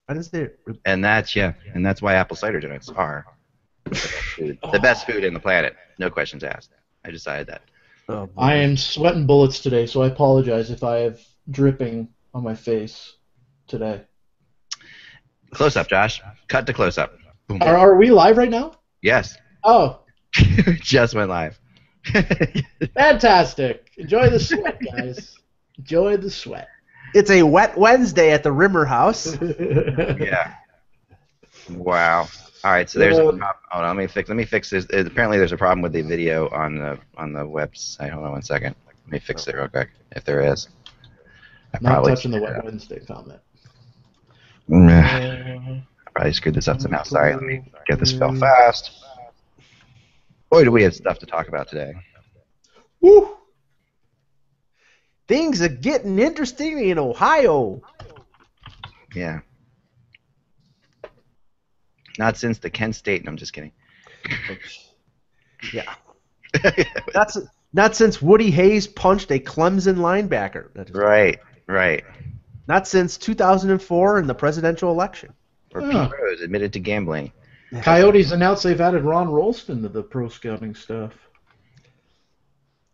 I didn't say it. And that's why apple cider donuts are the best food in the planet. No questions asked. I decided that. Oh, I am sweating bullets today, so I apologize if I have dripping on my face today. Close up, Josh. Cut to close up. Boom. Are we live right now? Yes. Oh. Just went live. Fantastic. Enjoy the sweat, guys. Enjoy the sweat. It's a wet Wednesday at the Rimmer House. Yeah. Wow. All right. So there's a problem. Hold on. Let me fix this. Apparently, there's a problem with the video on the website. Hold on 1 second. Let me fix it real quick. If there is. Not touching the wet Wednesday comment. I probably screwed this up somehow. Sorry. Let me get this fell fast. Boy, do we have stuff to talk about today. Woo! Things are getting interesting in Ohio. Yeah. Not since the Kent State. No, I'm just kidding. Yeah. Not since Woody Hayes punched a Clemson linebacker. Right. Not since 2004 in the presidential election. Or Pete Rose admitted to gambling. Coyotes announced they've added Ron Rolston to the pro scouting stuff.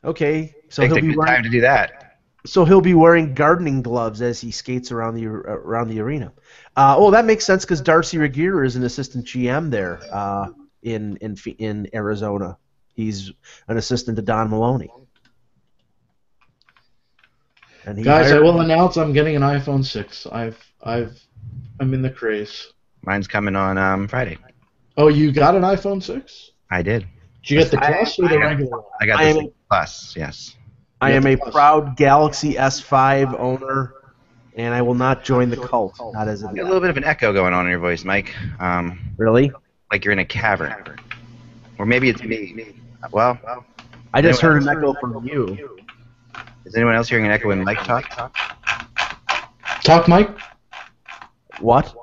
Okay, so Picked a good time to do that. So he'll be wearing gardening gloves as he skates around the arena. That makes sense because Darcy Regier is an assistant GM there in Arizona. He's an assistant to Don Maloney. And guys, I will announce I'm getting an iPhone 6. I'm in the craze. Mine's coming on Friday. Oh, you got an iPhone 6? I did. Did you get the Plus or the regular one? I got the Plus, yes. I am a proud Galaxy S5 owner, and I will not join the cult. Not as a little bit of an echo going on in your voice, Mike. Really? Like you're in a cavern. Or maybe it's me. Well, I just heard an echo from you. Is anyone else hearing an echo when Mike talks? Talk, Mike? What?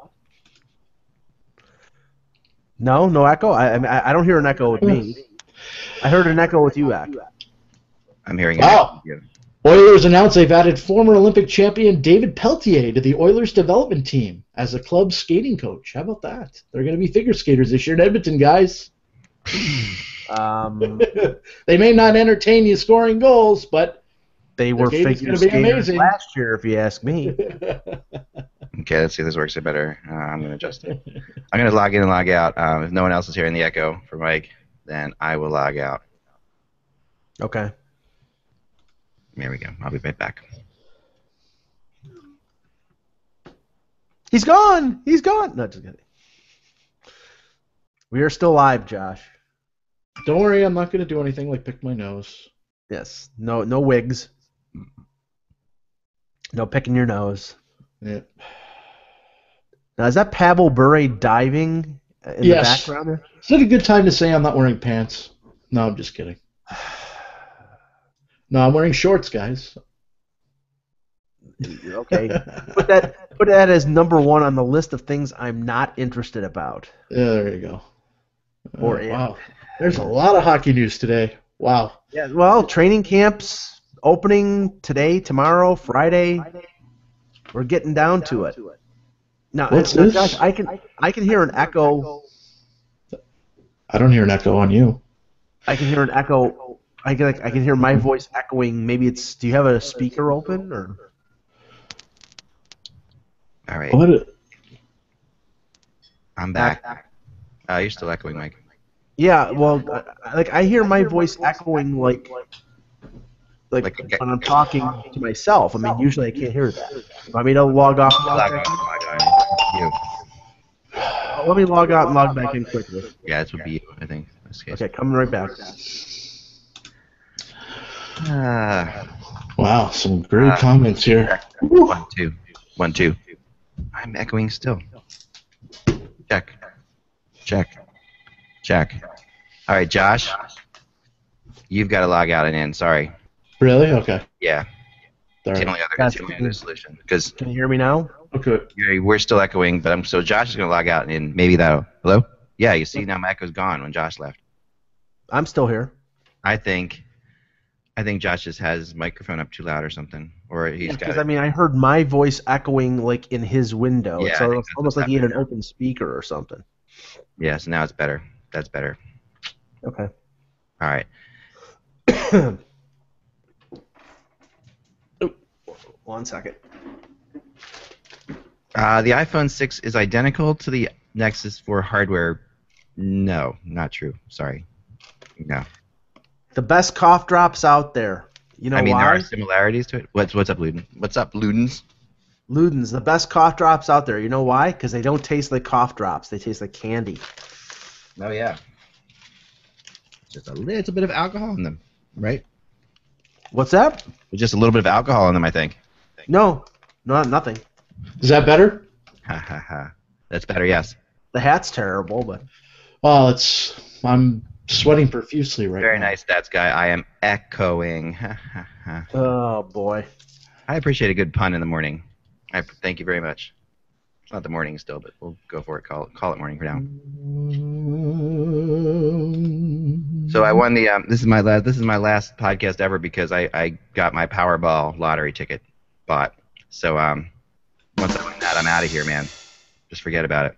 No echo? I don't hear an echo with me. I heard an echo with you, Ak. I'm hearing an echo with you. Oilers announced they've added former Olympic champion David Peltier to the Oilers development team as a club skating coach. How about that? They're going to be figure skaters this year in Edmonton, guys. They may not entertain you scoring goals, but they were figure skaters last year, if you ask me. Okay, let's see if this works better. I'm going to adjust it. I'm going to log in and log out. If no one else is hearing the echo for Mike, then I will log out. Okay. There we go. I'll be right back. He's gone! He's gone! No, just kidding. We are still live, Josh. Don't worry, I'm not going to do anything like pick my nose. Yes. No wigs. No picking your nose. Yeah. Now, is that Pavel Bure diving in the background there? Is it a good time to say I'm not wearing pants? No, I'm just kidding. No, I'm wearing shorts, guys. Okay. Put that as number one on the list of things I'm not interested about. Yeah, there you go. Wow. There's a lot of hockey news today. Wow. Yeah, well, training camps opening today, tomorrow, Friday. We're getting down to it. Now, Josh, I can hear an echo. I don't hear an echo on you. I can hear an echo. I can hear my voice echoing. Maybe it's. Do you have a speaker open or? All right. What? I'm back. You're still echoing, Mike. Yeah. Well, I hear my voice echoing like when I'm talking to myself. I mean, usually I can't hear that. Want me to log off? Let me log out and log back in quickly. Yeah, this would be you, I think. In this case. Okay, coming right back. Wow, some great comments here. 1 2 1 2. I'm echoing still. Check. All right, Josh. You've got to log out and in. Sorry. Really? Okay. Yeah. It's the only other solution. Can you hear me now? Okay. We're still echoing, but so Josh is going to log out and in. Maybe that'll. Hello? Yeah, you see now my echo's gone when Josh left. I'm still here. I think I think Josh just has his microphone up too loud or something, or he's got. Because I mean, I heard my voice echoing like in his window. Yeah, It's I think that's almost what's like he had an happening. open speaker or something. Yeah, so now it's better. That's better. Okay. All right. Oh, 1 second. The iPhone 6 is identical to the Nexus 4 hardware. No, not true. Sorry. No. The best cough drops out there. You know I mean, why? there are similarities to it. What's up, Luden? What's up, Ludens? Ludens, the best cough drops out there. You know why? Because they don't taste like cough drops. They taste like candy. Oh, yeah. Just a little bit of alcohol in them, right? What's that? Just a little bit of alcohol in them, I think. No, nothing. Is that better? Ha ha ha. That's better, yes. The hat's terrible, but Well, I'm sweating profusely right Very now. nice stats guy. I am echoing. Ha ha ha. oh boy. I appreciate a good pun in the morning. Thank you very much. It's not the morning still, but we'll go for it. Call it morning for now. So I won the. This is my last podcast ever because I got my Powerball lottery ticket bought. So once I win that, I'm out of here, man. Just forget about it.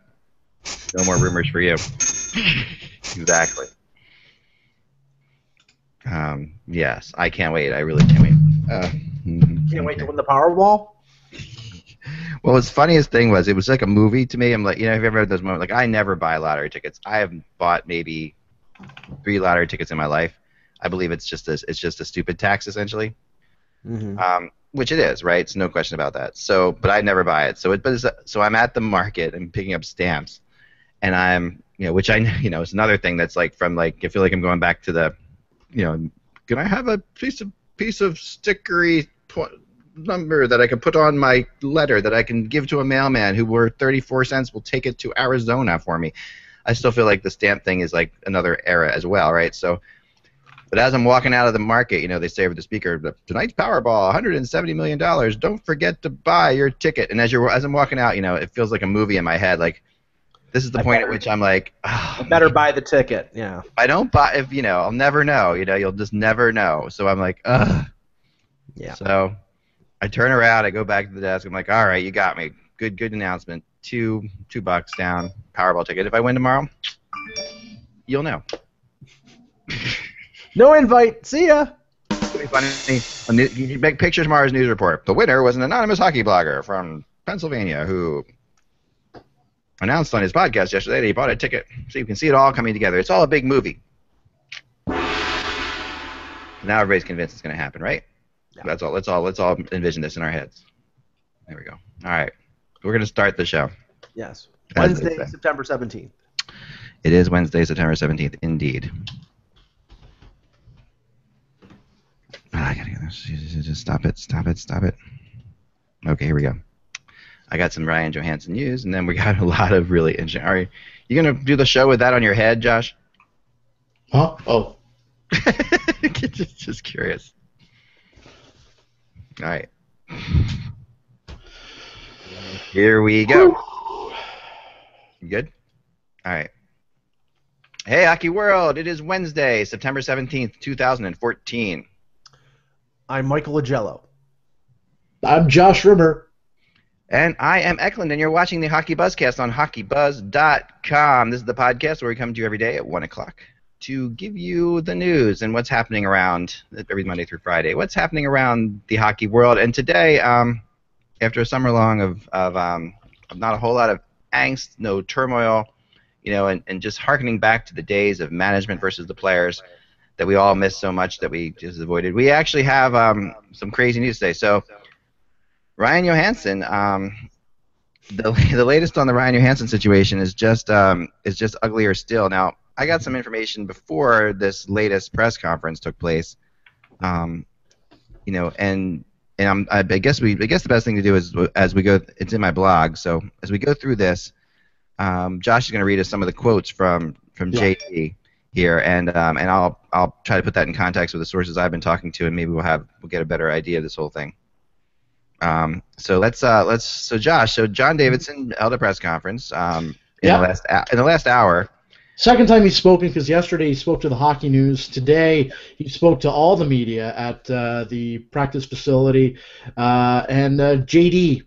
No more rumors for you. Exactly. Yes, I can't wait. I really can't wait. Can't wait to win the Powerball. Well, what's funniest thing was it was like a movie to me. I'm like, have you ever had those moments? Like, I never buy lottery tickets. I have bought maybe 3 lottery tickets in my life. I believe it's just a stupid tax essentially, which it is, right? It's no question about that. So, but I never buy it. So I'm at the market and picking up stamps, and I'm which it's another thing that's like from like I feel like I'm going back to the, can I have a piece of stickery number that I can put on my letter that I can give to a mailman who for 34 cents will take it to Arizona for me. I still feel like the stamp thing is like another era as well, right? So, but as I'm walking out of the market, they say over the speaker, tonight's Powerball, $170 million. Don't forget to buy your ticket. And as I'm walking out, it feels like a movie in my head. Like, this is the point at which I'm like, I better buy the ticket. Yeah. If I don't buy, I'll never know. You'll just never know. So I'm like, ugh. Yeah. So I turn around, I go back to the desk. I'm like, all right, you got me. Good announcement. $2 down, Powerball ticket. If I win tomorrow, you'll know. No invite. See ya. It'll be funny. You make pictures tomorrow's news report. The winner was an anonymous hockey blogger from Pennsylvania who announced on his podcast yesterday that he bought a ticket. So you can see it all coming together. It's all a big movie. Now everybody's convinced it's going to happen, right? Yeah. Let's all envision this in our heads. There we go. All right. We're going to start the show. Yes. Wednesday, September 17th. It is Wednesday, September 17th, indeed. I gotta get this. Just stop it. Okay, here we go. I got some Ryan Johansen news, and then we got a lot of really interesting. Are you going to do the show with that on your head, Josh? Huh? Oh. just curious. All right. Here we go. You good? All right. Hey, Hockey World. It is Wednesday, September 17th, 2014. I'm Michael Agello. I'm Josh Rimmer. And I am Eklund, and you're watching the HockeyBuzzCast on HockeyBuzz.com. This is the podcast where we come to you every day at 1 o'clock to give you the news and what's happening around, every Monday through Friday, what's happening around the hockey world. And today, after a summer long of not a whole lot of angst, no turmoil, and just hearkening back to the days of management versus the players that we all miss so much that we just avoided, we actually have some crazy news today. So Ryan Johansen, the latest on the Ryan Johansen situation is just uglier still. Now, I got some information before this latest press conference took place, and I guess the best thing to do is as we go. It's in my blog, so as we go through this, Josh is going to read us some of the quotes from JT here, and I'll try to put that in context with the sources I've been talking to, and maybe we'll get a better idea of this whole thing. So Josh, John Davidson held a press conference in the last hour, Second time he's spoken, because yesterday he spoke to the Hockey News. Today he spoke to all the media at the practice facility. And JD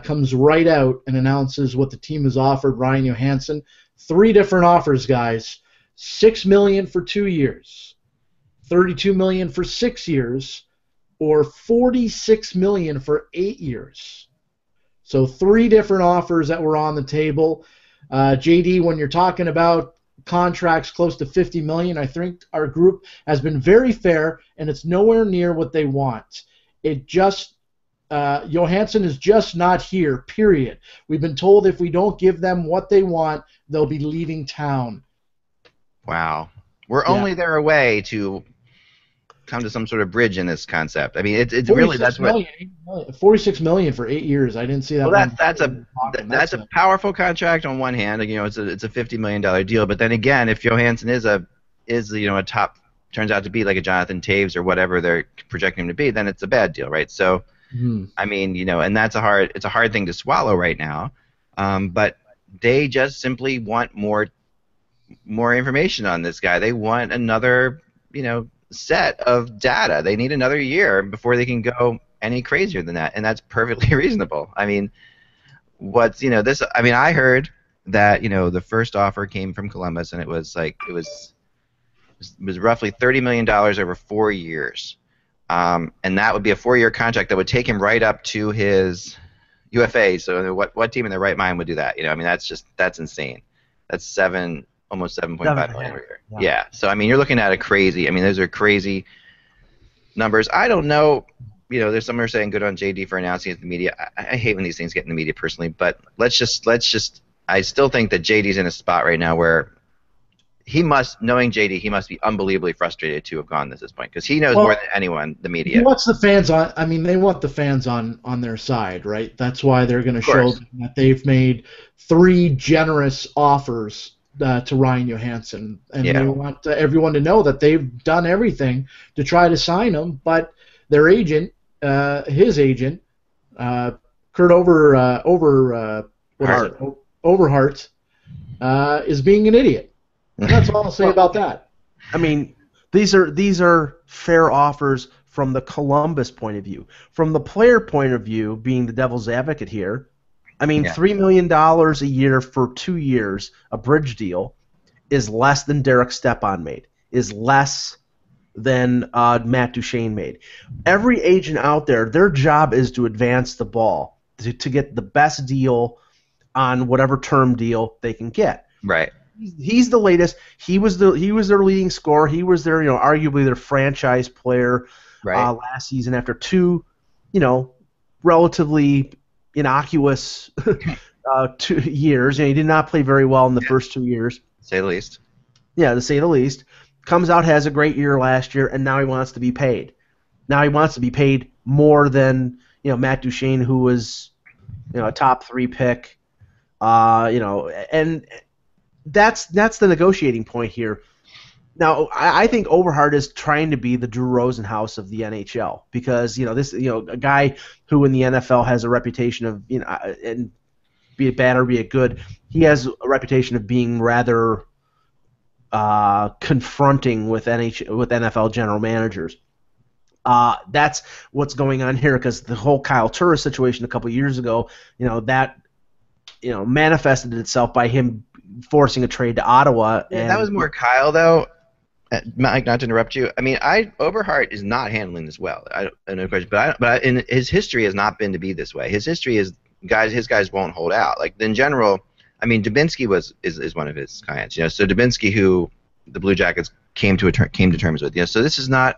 comes right out and announces what the team has offered Ryan Johansen. 3 different offers, guys. $6 million for 2 years, $32 million for 6 years, or $46 million for 8 years. So 3 different offers that were on the table. JD, when you're talking about contracts close to $50 million, I think our group has been very fair, and it's nowhere near what they want. It just Johansen is just not here, period. We've been told if we don't give them what they want, they'll be leaving town. Wow. We're only there away to come to some sort of bridge in this concept. I mean, it's really that's what. $46 million for 8 years. I didn't see that. Well, that's a powerful contract on one hand. You know, it's a $50 million deal. But then again, if Johansen is a top, turns out to be like a Jonathan Taves or whatever they're projecting him to be, then it's a bad deal, right? So, I mean, you know, and it's a hard thing to swallow right now. But they just simply want more information on this guy. They want another, you know, set of data. They need another year before they can go any crazier than that, and that's perfectly reasonable. I mean, I heard that, you know, the first offer came from Columbus, and it was roughly $30 million over 4 years, and that would be a 4-year contract that would take him right up to his UFA. So what team in their right mind would do that? You know, I mean, that's insane. That's almost $7.5 million a year. Yeah. So I mean, you're looking at those are crazy numbers. I don't know. You know, there's some who are saying good on JD for announcing it to the media. I hate when these things get in the media personally, but let's just. I still think that JD's in a spot right now where knowing JD, he must be unbelievably frustrated to have gone to this point, because he knows more than anyone, the media. He wants the fans on. I mean, they want the fans on their side, right? That's why they're going to show that they've made 3 generous offers to Ryan Johansen, and they want everyone to know that they've done everything to try to sign him, but their agent, his agent, Kurt Overhart, is being an idiot. And that's all I'll say about that. I mean, these are fair offers from the Columbus point of view. From the player point of view, being the devil's advocate here, I mean, $3 million a year for 2 years, a bridge deal, is less than Derek Stepan made, is less than Matt Duchene made. Every agent out there, their job is to advance the ball, to get the best deal on whatever term deal they can get. Right. He's the latest. He was their leading scorer. He was their, you know, arguably their franchise player last season after 2, you know, relatively innocuous 2 years. You know, he did not play very well in the first 2 years. To say the least. Yeah, to say the least. Comes out, has a great year last year, and now he wants to be paid. Now he wants to be paid more than, you know, Matt Duchene, who was, you know, a top 3 pick. You know, and that's the negotiating point here. Now, I think Overhart is trying to be the Drew Rosenhaus of the NHL, because, you know, a guy who in the NFL has a reputation of, you know, and be it bad or be it good, he has a reputation of being rather confronting with NFL general managers. That's what's going on here, because the whole Kyle Turris situation a couple of years ago, you know, that, you know, manifested itself by him forcing a trade to Ottawa. Yeah, that was more Kyle, though. Mike, not to interrupt you. I mean, Overhart is not handling this well. I don't know, but in his history has not been to be this way. His history is his guys won't hold out. Like, in general, I mean, Dubinsky is one of his clients. You know, so Dubinsky, who the Blue Jackets came to terms with. You know, so this is not.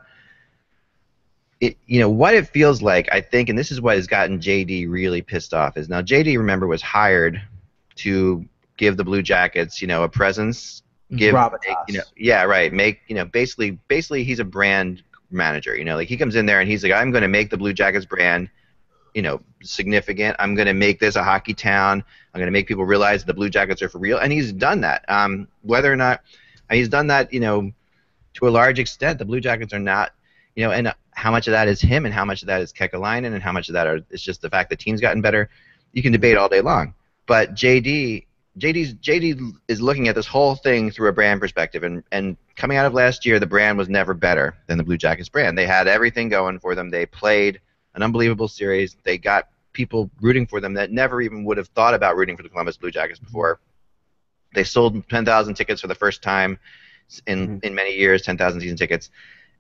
You know what it feels like, I think, and this is what has gotten JD really pissed off. Is now JD, remember, was hired to give the Blue Jackets, you know, a presence. Basically he's a brand manager. You know, like, he comes in there and he's like, I'm going to make the Blue Jackets brand, you know, significant. I'm going to make this a hockey town. I'm going to make people realize the Blue Jackets are for real, and he's done that. Whether or not he's done that, you know, to a large extent, the Blue Jackets are not, you know, and how much of that is him and how much of that is Kekalainen and how much of that is just the fact the team's gotten better, you can debate all day long. But JD JD is looking at this whole thing through a brand perspective, and coming out of last year, the brand was never better than the Blue Jackets brand. They had everything going for them. They played an unbelievable series. They got people rooting for them that never even would have thought about rooting for the Columbus Blue Jackets before. They sold 10,000 tickets for the first time in many years, 10,000 season tickets,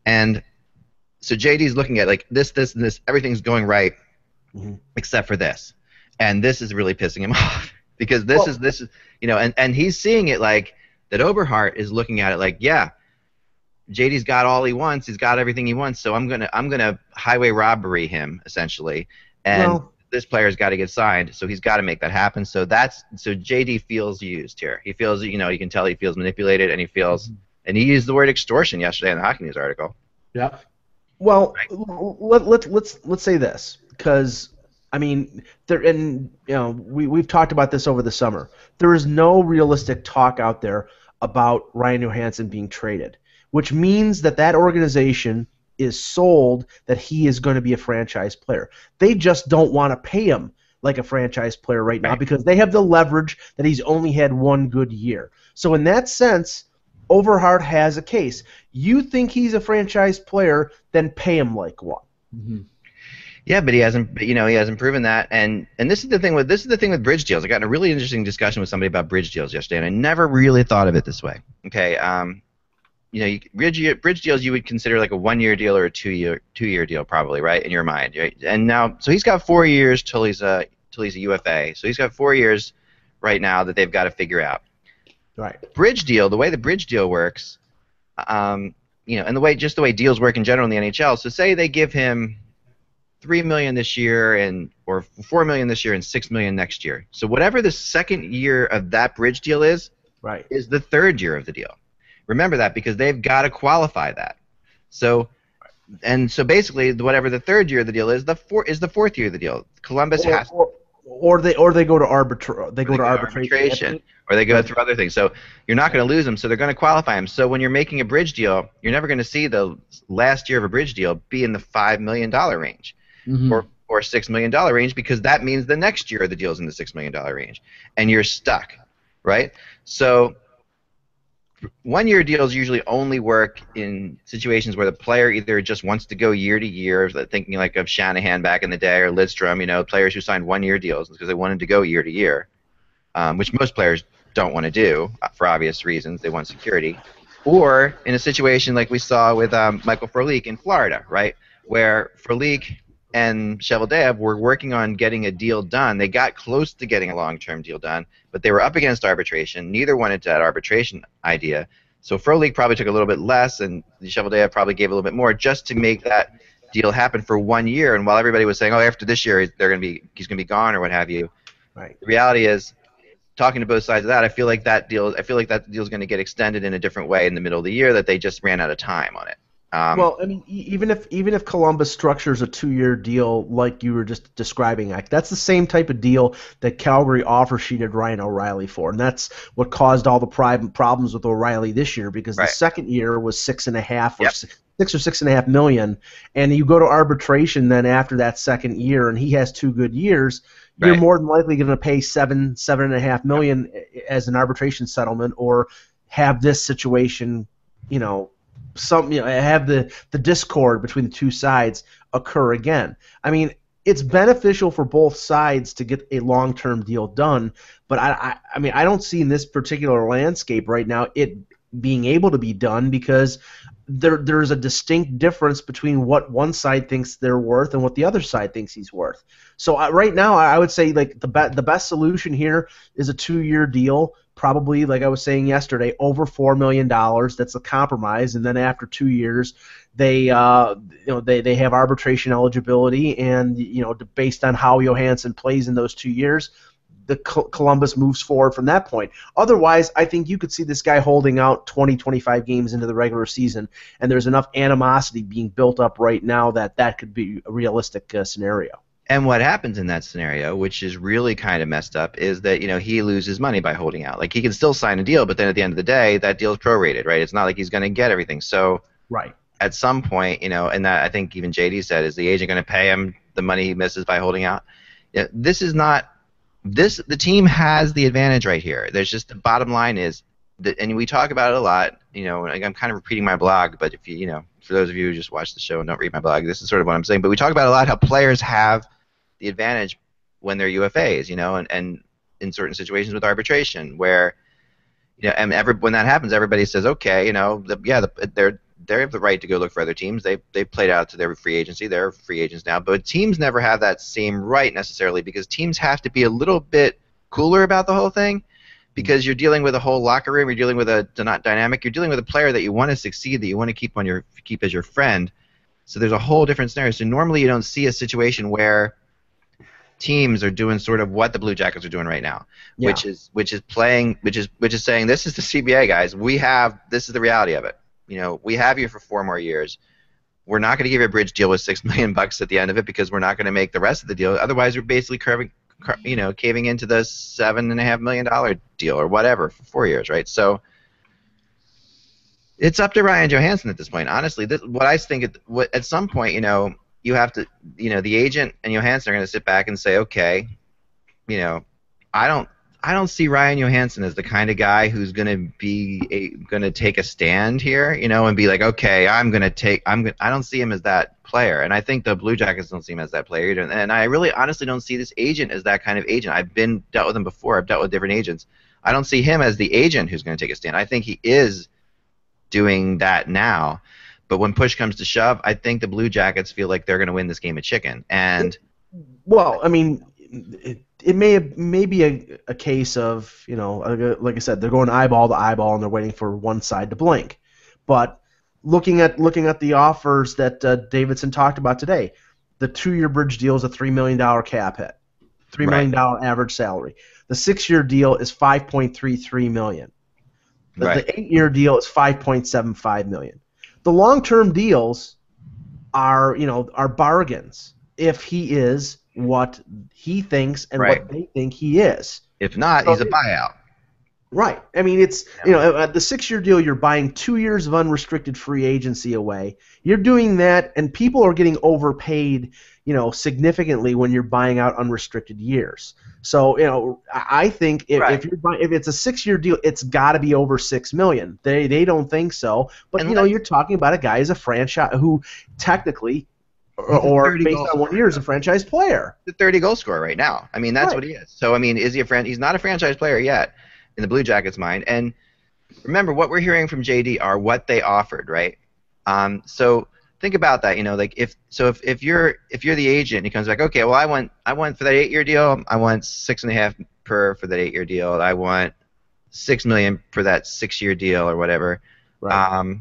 and so JD's looking at like this, and this. Everything's going right, except for this, and this is really pissing him off. Because this is and he's seeing it like that. Oberhart is looking at it like, yeah, JD's got all he wants. He's got everything he wants. So I'm gonna highway robbery him essentially, and this player's got to get signed. So he's got to make that happen. So JD feels used here. He feels you can tell he feels manipulated, and he feels and he used the word extortion yesterday in the Hockey News article. Yeah. Well, let's say this because. I mean, we've talked about this over the summer. There is no realistic talk out there about Ryan Johansen being traded, which means that organization is sold that he is going to be a franchise player. They just don't want to pay him like a franchise player right now because they have the leverage that he's only had one good year. So in that sense, Overhart has a case. You think he's a franchise player, then pay him like one. Mm-hmm. Yeah, but he hasn't. He hasn't proven that. And this is the thing with bridge deals. I got in a really interesting discussion with somebody about bridge deals yesterday, and I never really thought of it this way. Okay, bridge deals you would consider like a 1-year deal or a two-year deal probably, right, in your mind. Right? And now, so he's got 4 years till he's a UFA. So he's got 4 years right now that they've got to figure out. Right. Bridge deal. The way the bridge deal works, and the way deals work in general in the NHL. So say they give him $3 million this year or $4 million this year and $6 million next year. So whatever the second year of that bridge deal is the third year of the deal. Remember that because they've got to qualify that. So basically whatever the third year of the deal is, the fourth year of the deal. Columbus has or they go to arbitration or they go through other things. So you're not going to lose them, so they're going to qualify them. So when you're making a bridge deal, you're never going to see the last year of a bridge deal be in the $5 million range. Or $6 million range because that means the next year the deal's in the $6 million range, and you're stuck, right? So 1-year deals usually only work in situations where the player either just wants to go year to year, thinking like of Shanahan back in the day or Lidstrom, players who signed 1-year deals because they wanted to go year to year, which most players don't want to do for obvious reasons. They want security. Or in a situation like we saw with Michael Frolik in Florida, right, where Frolik and Cheveldaev were working on getting a deal done. They got close to getting a long-term deal done, but they were up against arbitration. Neither wanted that arbitration idea. So Frolik probably took a little bit less, and Cheveldaev probably gave a little bit more just to make that deal happen for 1 year. And while everybody was saying, "Oh, after this year, he's going to be gone," or what have you, right? The reality is, talking to both sides of that, I feel like that deal is going to get extended in a different way in the middle of the year. That they just ran out of time on it. Well, I mean, even if Columbus structures a 2-year deal like you were just describing, that's the same type of deal that Calgary offer sheeted Ryan O'Reilly for, and that's what caused all the problems with O'Reilly this year because the second year was 6.5 or 6 or 6.5 million, and you go to arbitration then after that second year, and he has 2 good years. You're more than likely going to pay 7.5 million as an arbitration settlement, or have this situation, have the discord between the two sides occur again. I mean, it's beneficial for both sides to get a long-term deal done, but I mean, I don't see in this particular landscape right now it being able to be done because there's a distinct difference between what one side thinks they're worth and what the other side thinks he's worth. So right now, I would say like the best solution here is a 2-year deal. Probably, like I was saying yesterday, over $4 million. That's a compromise, and then after 2 years, they have arbitration eligibility, and based on how Johansen plays in those 2 years, the Columbus moves forward from that point. Otherwise, I think you could see this guy holding out 20, 25 games into the regular season, and there's enough animosity being built up right now that could be a realistic scenario. And what happens in that scenario, which is really kind of messed up, is that he loses money by holding out. Like he can still sign a deal, but then at the end of the day, that deal is prorated, right? It's not like he's going to get everything. So at some point, and that I think even JD said, is the agent going to pay him the money he misses by holding out? This is not the team has the advantage right here. There's just the bottom line is that, and we talk about it a lot. I'm kind of repeating my blog, but if for those of you who just watch the show and don't read my blog, this is sort of what I'm saying. But we talk about a lot how players have the advantage when they're UFAs, and in certain situations with arbitration, where and when that happens, everybody says, okay, they have the right to go look for other teams. They played out to their free agency. They're free agents now. But teams never have that same right necessarily, because teams have to be a little bit cooler about the whole thing, because you're dealing with a whole locker room. You're dealing with a dynamic. You're dealing with a player that you want to succeed, that you want to keep as your friend. So there's a whole different scenario. So normally you don't see a situation where teams are doing sort of what the Blue Jackets are doing right now, which is saying, this is the CBA, guys. This is the reality of it. We have you for 4 more years. We're not going to give you a bridge deal with $6 million at the end of it, because we're not going to make the rest of the deal. Otherwise, we're basically caving into the $7.5 million deal or whatever for 4 years, right? So it's up to Ryan Johansen at this point. Honestly, what I think at some point, you have to, the agent and Johansen are going to sit back and say, okay, I don't see Ryan Johansen as the kind of guy who's going to take a stand here, and be like, okay, I don't see him as that player, and I think the Blue Jackets don't see him as that player either. And I really honestly don't see this agent as that kind of agent. I've dealt with him before. I've dealt with different agents. I don't see him as the agent who's going to take a stand. I think he is doing that now. But when push comes to shove, I think the Blue Jackets feel like they're going to win this game of chicken. And well, I mean, it may be a case of, like I said, they're going eyeball to eyeball and they're waiting for one side to blink. But looking at the offers that Davidson talked about today, the 2-year bridge deal is a $3 million cap hit, $3 million average salary. The 6-year deal is $5.33 million. The 8-year deal is $5.75 million. The long-term deals are bargains if he is what he thinks and what they think he is. If not, he's a buyout. Right. I mean, it's the 6-year deal, you're buying 2 years of unrestricted free agency away. You're doing that, and people are getting overpaid, significantly when you're buying out unrestricted years. So, I think if it's a 6-year deal, it's got to be over $6 million. They don't think so, but you're talking about a guy as a franchise who technically, or based on 1 year, is a franchise player. The 30-goal scorer right now. I mean, that's what he is. So, I mean, is he a he's not a franchise player yet in the Blue Jackets' mind. And remember, what we're hearing from JD are what they offered, right? So think about that. If you're the agent, and he comes back, okay, well, I want for that 8-year deal, I want 6.5 per for that 8-year deal. I want $6 million for that 6-year deal or whatever. Right.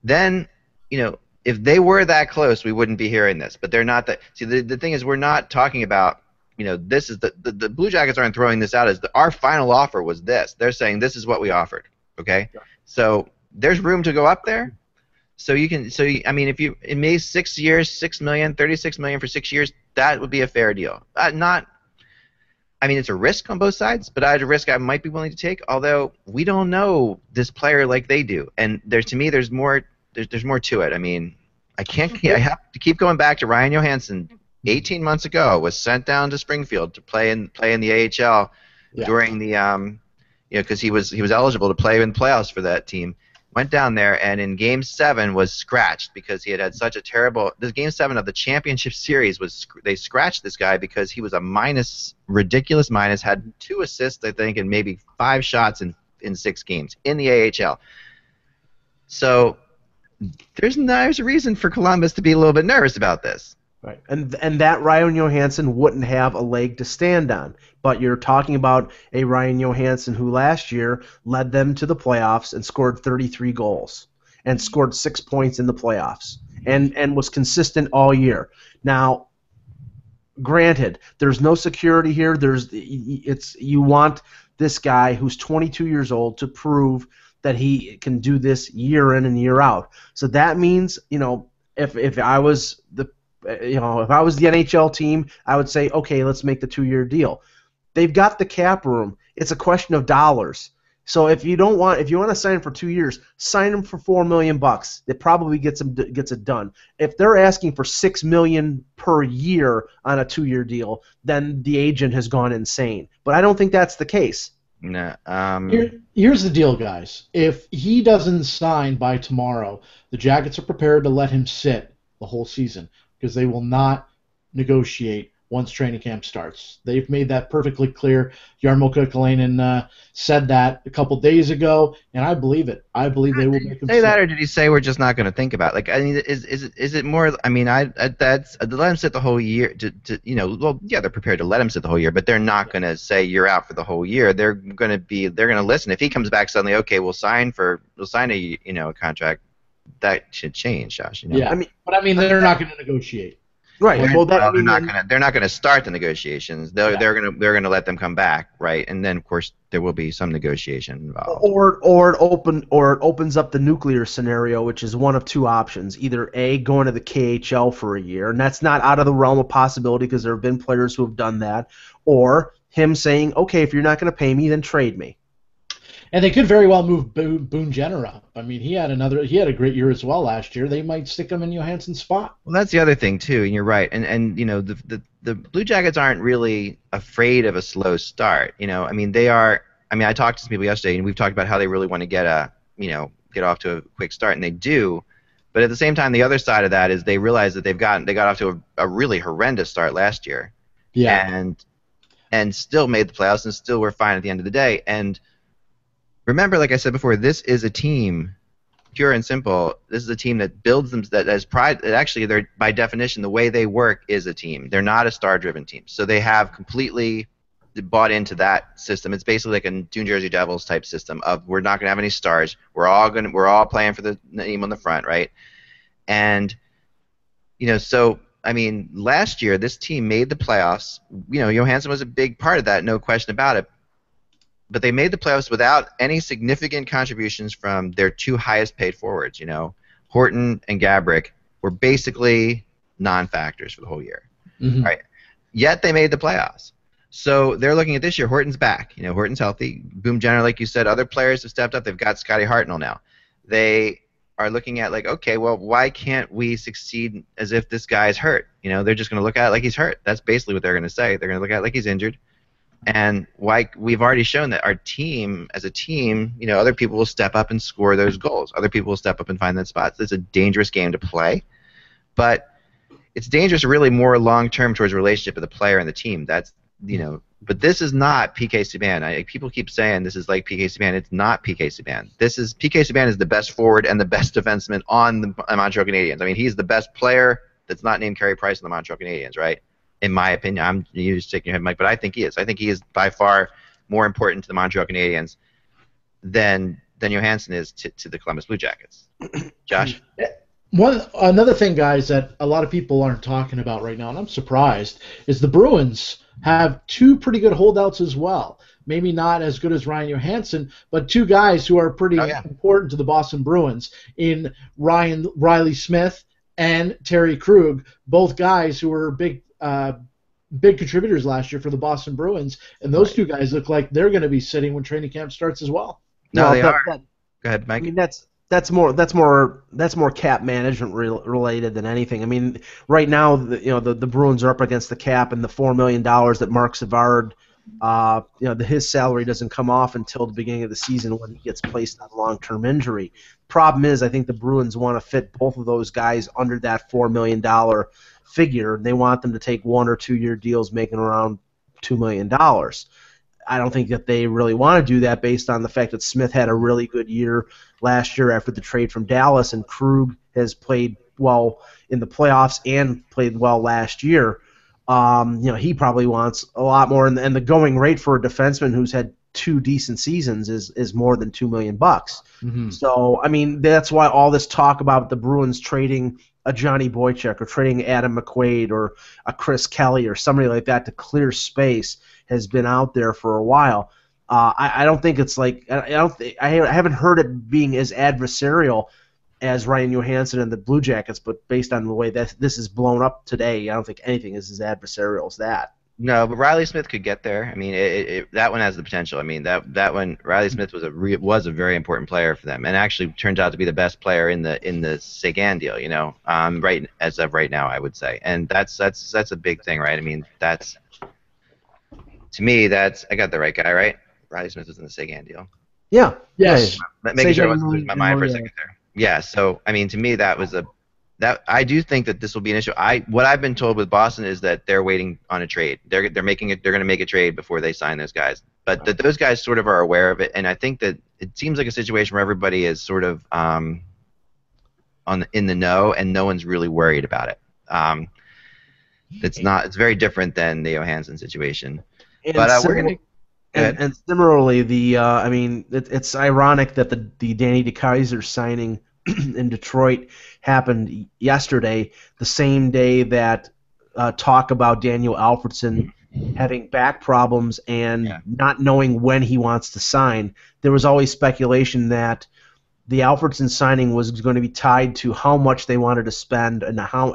Then if they were that close, we wouldn't be hearing this. But they're not that. See, the thing is, we're not talking about. This is the Blue Jackets aren't throwing this out as our final offer was this. They're saying this is what we offered. Okay, so there's room to go up there. So I mean, if you it may 6 years, $6 million, $36 million for 6 years, that would be a fair deal. I mean, it's a risk on both sides, but a risk I might be willing to take. Although we don't know this player like they do, and there's more to it. I mean, I have to keep going back to Ryan Johansen. 18 months ago, was sent down to Springfield to play in the AHL during the because he was eligible to play in playoffs for that team. Went down there and in Game 7 was scratched because he had such a terrible. This Game 7 of the championship series they scratched this guy because he was a ridiculous minus. Had 2 assists, I think, and maybe 5 shots in 6 games in the AHL. So there's a reason for Columbus to be a little bit nervous about this. Right, and that Ryan Johansen wouldn't have a leg to stand on. But you're talking about a Ryan Johansen who last year led them to the playoffs and scored 33 goals and scored 6 points in the playoffs and was consistent all year. Now, granted, there's no security here. You want this guy who's 22 years old to prove that he can do this year in and year out. So that means, if I was the NHL team, I would say, okay, let's make the 2-year deal. They've got the cap room. It's a question of dollars. So if you want to sign him for 2 years, sign him for $4 million. It probably gets it done. If they're asking for $6 million per year on a 2-year deal, then the agent has gone insane. But I don't think that's the case. No. Here's the deal, guys. If he doesn't sign by tomorrow, the Jackets are prepared to let him sit the whole season because they will not negotiate once training camp starts. They've made that perfectly clear. Jarmo Kekalainen said that a couple days ago, and I believe it. I believe they will make him say sit. that, or did he say we're just not going to think about it? Like, I mean, is it more? I mean, that's let him sit the whole year. Well, yeah, they're prepared to let him sit the whole year, but they're not going to say you're out for the whole year. They're going to listen. If he comes back suddenly, okay, we'll sign a a contract. That should change, Josh. Yeah, I mean, they're not going to negotiate. Right. They're not gonna start the negotiations. They're gonna let them come back, right? And then of course there will be some negotiation involved. Or it opens up the nuclear scenario, which is one of two options: either A, going to the KHL for a year, and that's not out of the realm of possibility because there have been players who have done that, or him saying, okay, if you're not going to pay me, then trade me. And they could very well move Boone Jenner up. I mean, he had a great year as well last year. They might stick him in Johansen's spot. Well, that's the other thing too, and you're right. And the Blue Jackets aren't really afraid of a slow start. I mean, they are. I mean, I talked to some people yesterday, and we've talked about how they really want to get off to a quick start, and they do. But at the same time, the other side of that is they realize that they got off to a really horrendous start last year. Yeah. And still made the playoffs, and still were fine at the end of the day. And remember, like I said before, this is a team, pure and simple. This is a team that builds them, that has pride. That actually, they're by definition, the way they work is a team. They're not a star-driven team, so they have completely bought into that system. It's basically like a New Jersey Devils type system of we're not going to have any stars. We're all playing for the name on the front, right? And so I mean, last year this team made the playoffs. Johansen was a big part of that, no question about it. But they made the playoffs without any significant contributions from their two highest paid forwards. Horton and Gabrick were basically non-factors for the whole year. Mm-hmm. Right? Yet they made the playoffs. So they're looking at this year. Horton's back. Horton's healthy. Boone Jenner, like you said, other players have stepped up. They've got Scotty Hartnell now. They are looking at like, okay, well, why can't we succeed as if this guy's hurt? They're just going to look at it like he's hurt. That's basically what they're going to say. They're going to look at it like he's injured. And we've already shown that our team, as a team, other people will step up and score those goals. Other people will step up and find that spot. It's a dangerous game to play, but it's dangerous really more long-term towards the relationship of the player and the team. That's, but this is not PK Subban. People keep saying this is like PK Subban. It's not PK Subban. PK Subban is the best forward and the best defenseman on the Montreal Canadiens. I mean, he's the best player that's not named Carey Price on the Montreal Canadiens, right? In my opinion, you're just shaking your head, Mike, but I think he is. I think he is by far more important to the Montreal Canadiens than Johansen is to the Columbus Blue Jackets. Josh? Another thing, guys, that a lot of people aren't talking about right now, and I'm surprised, is the Bruins have two pretty good holdouts as well. Maybe not as good as Ryan Johansen, but two guys who are pretty important to the Boston Bruins in Riley Smith and Terry Krug, both guys who were big contributors last year for the Boston Bruins, and those two guys look like they're going to be sitting when training camp starts as well. No, they are. Go ahead, Mike. I mean, that's more cap management related than anything. I mean, right now, the Bruins are up against the cap, and the $4 million that Mark Savard, his salary doesn't come off until the beginning of the season when he gets placed on long-term injury. Problem is, I think the Bruins want to fit both of those guys under that $4 million figure. They want them to take 1 or 2 year deals making around $2 million. I don't think that they really want to do that based on the fact that Smith had a really good year last year after the trade from Dallas, and Krug has played well in the playoffs and played well last year. He probably wants a lot more, and the going rate for a defenseman who's had 2 decent seasons is more than $2 million. Mm-hmm. So, I mean, that's why all this talk about the Bruins trading a Johnny Boychuk or trading Adam McQuaid or a Chris Kelly or somebody like that to clear space has been out there for a while. I don't think it's like I haven't heard it being as adversarial as Ryan Johansen and the Blue Jackets, but based on the way that this is blown up today, I don't think anything is as adversarial as that. No, but Riley Smith could get there. I mean, that one has the potential. I mean, that one, Riley Smith was a very important player for them, and actually turns out to be the best player in the Sagan deal. You know, right as of right now, I would say, and that's a big thing, right? I mean, that's to me, that's I got the right guy, right? Riley Smith was in the Sagan deal. Yeah. Yes. Making sure I wasn't Sagan losing my mind for a yeah. second there. Yeah. So I mean, to me, that I do think that this will be an issue. What I've been told with Boston is that they're waiting on a trade. They're making it. They're going to make a trade before they sign those guys. But that those guys sort of are aware of it, and I think that it seems like a situation where everybody is sort of in the know, and no one's really worried about it. It's not. It's very different than the Johansen situation. And But we're going to. And similarly, I mean, it's ironic that the Danny DeKeyser signing in Detroit happened yesterday, the same day that talk about Daniel Alfredsson having back problems and not knowing when he wants to sign. There was always speculation that the Alfredsson signing was going to be tied to how much they wanted to spend and how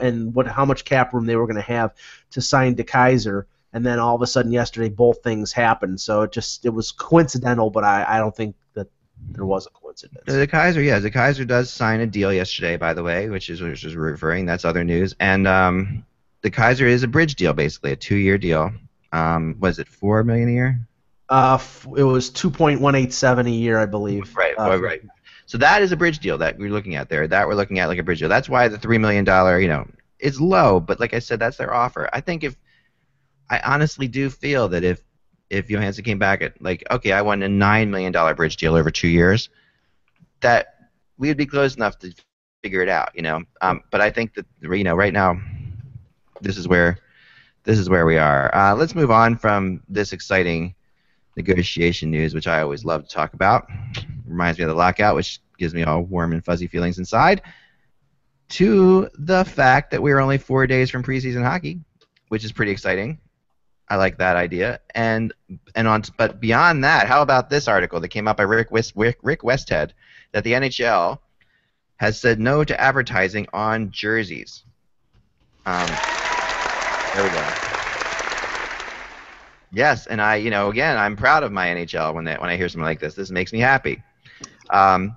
much cap room they were going to have to sign DeKeyser. And then all of a sudden yesterday, both things happened. So it was coincidental, but I don't think that there was a coincidence. The Kaiser does sign a deal yesterday, by the way, which is referring. That's other news. And the Kaiser is a bridge deal, basically a 2-year deal. Was it $4 million a year? It was 2.187 a year, I believe. Right, right. So that is a bridge deal that we're looking at there. That we're looking at like a bridge deal. That's why the $3 million, is low. But like I said, that's their offer. I honestly do feel that if Johansen came back at like, okay, I want a $9 million bridge deal over 2 years, that we would be close enough to figure it out, But I think that right now, this is where we are. Let's move on from this exciting negotiation news, which I always love to talk about. Reminds me of the lockout, which gives me all warm and fuzzy feelings inside. To the fact that we're only 4 days from preseason hockey, which is pretty exciting. I like that idea. But beyond that, how about this article that came out by Rick Westhead that the NHL has said no to advertising on jerseys. There we go. Yes, and again, I'm proud of my NHL when I hear something like this. This makes me happy. But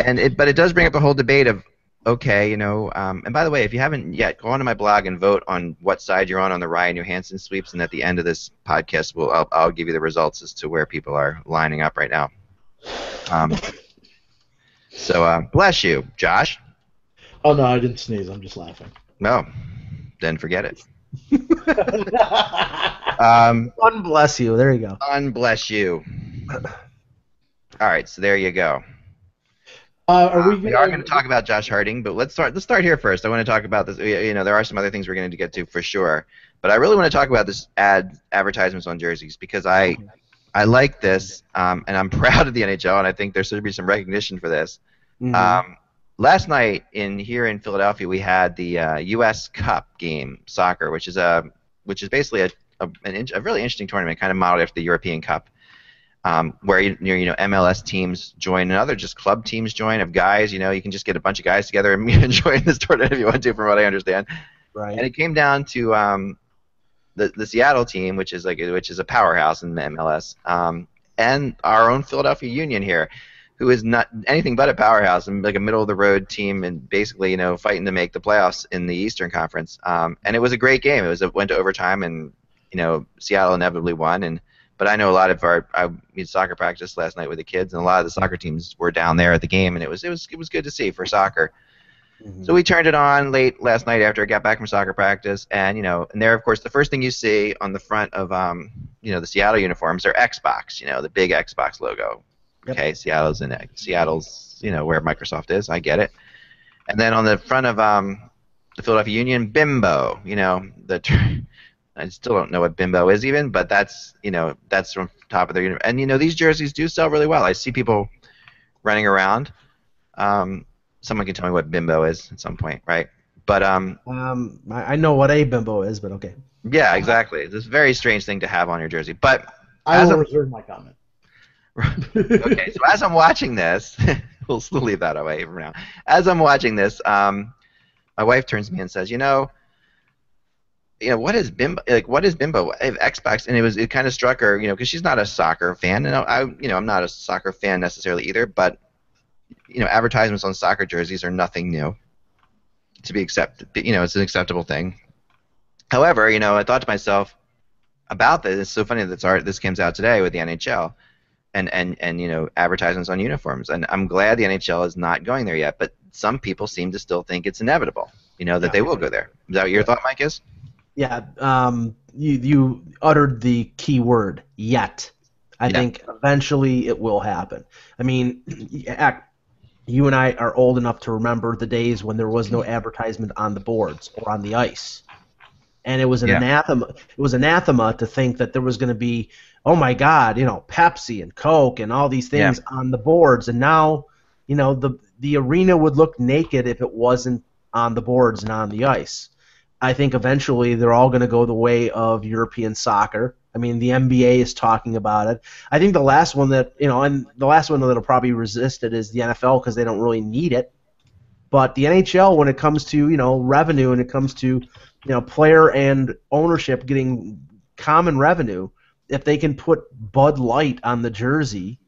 it does bring up the whole debate of, okay, and by the way, if you haven't yet, go onto my blog and vote on what side you're on the Ryan Johansen sweeps, and at the end of this podcast, I'll give you the results as to where people are lining up right now. So bless you, Josh. Oh no, I didn't sneeze. I'm just laughing. No, then forget it. Unbless you. There you go. Unbless you. All right, so there you go. We are going to talk about Josh Harding, but let's start here first. I want to talk about this. There are some other things we're going to get to for sure, but I really want to talk about this advertisements on jerseys because I like this, and I'm proud of the NHL, and I think there should be some recognition for this. Mm-hmm. Last night here in Philadelphia, we had the U.S. Cup game, soccer, which is basically a really interesting tournament, kind of modeled after the European Cup. Where MLS teams join and other just club teams join of guys. You can just get a bunch of guys together and join this tournament if you want to, from what I understand. Right. And it came down to the Seattle team, which is a powerhouse in the MLS, and our own Philadelphia Union here, who is not anything but a powerhouse and like a middle of the road team and basically fighting to make the playoffs in the Eastern Conference. And it was a great game. It went to overtime and Seattle inevitably won. But I know a lot of I did soccer practice last night with the kids, and a lot of the soccer teams were down there at the game, and it was good to see for soccer. Mm-hmm. So we turned it on late last night after I got back from soccer practice, and and there, of course, the first thing you see on the front of the Seattle uniforms are Xbox, the big Xbox logo. Yep. Okay, Seattle's where Microsoft is. I get it. And then on the front of the Philadelphia Union, Bimbo. I still don't know what Bimbo is even, but that's from top of their universe. And these jerseys do sell really well. I see people running around. Someone can tell me what Bimbo is at some point, right? But I know what a Bimbo is, but okay. Yeah, exactly. It's a very strange thing to have on your jersey. But I will reserve my comment. Okay, so as I'm watching this, we'll still leave that away for now. As I'm watching this, my wife turns to me and says, what is Bimbo? Like, what is Bimbo? I have Xbox, and it kind of struck her, because she's not a soccer fan, and I'm not a soccer fan necessarily either. But advertisements on soccer jerseys are nothing new to be accepted. It's an acceptable thing. However, I thought to myself about this. It's so funny that this comes out today with the NHL, and advertisements on uniforms. And I'm glad the NHL is not going there yet. But some people seem to still think it's inevitable. That they will go there. Is that what your thought, Mike, is? Yeah. You uttered the key word, yet. I think eventually it will happen. I mean, you and I are old enough to remember the days when there was no advertisement on the boards or on the ice. And it was an anathema. It was anathema to think that there was going to be, oh my God, Pepsi and Coke and all these things on the boards. And now, the arena would look naked if it wasn't on the boards and on the ice. I think eventually they're all going to go the way of European soccer. I mean, the NBA is talking about it. I think the last one that, and the last one that'll probably resist it is the NFL because they don't really need it. But the NHL, when it comes to, revenue and it comes to, player and ownership getting common revenue, if they can put Bud Light on the jersey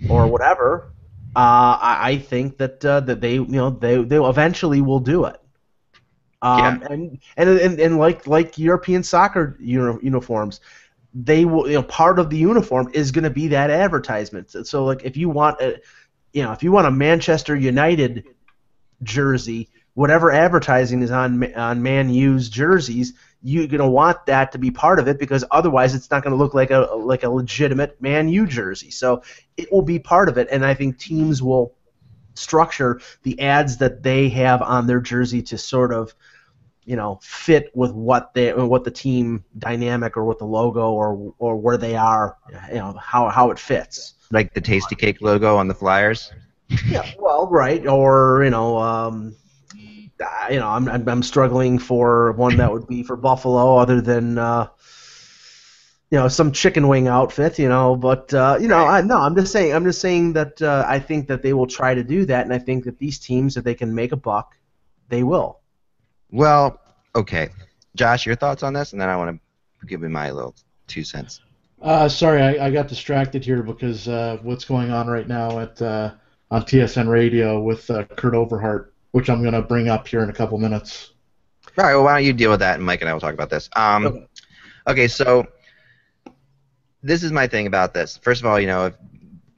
or whatever, I think that they eventually will do it. And like European soccer uniforms, they will. Part of the uniform is going to be that advertisement. So like if you want a Manchester United jersey, whatever advertising is on Man U's jerseys, you're going to want that to be part of it because otherwise it's not going to look like a legitimate Man U jersey. So it will be part of it, and I think teams will structure the ads that they have on their jersey to sort of fit with what the team dynamic or what the logo or where they are, how it fits. Like the Tasty Cake logo on the Flyers. Yeah, well, right, or I'm struggling for one that would be for Buffalo, other than some chicken wing outfit, But I'm just saying that I think that they will try to do that, and I think that these teams, if they can make a buck, they will. Well, okay, Josh, your thoughts on this, and then I want to give you my little 2 cents. Sorry, I got distracted here because what's going on right now on TSN Radio with Kurt Overhart, which I'm going to bring up here in a couple minutes. All right, well, why don't you deal with that, and Mike and I will talk about this. Okay, so this is my thing about this. First of all,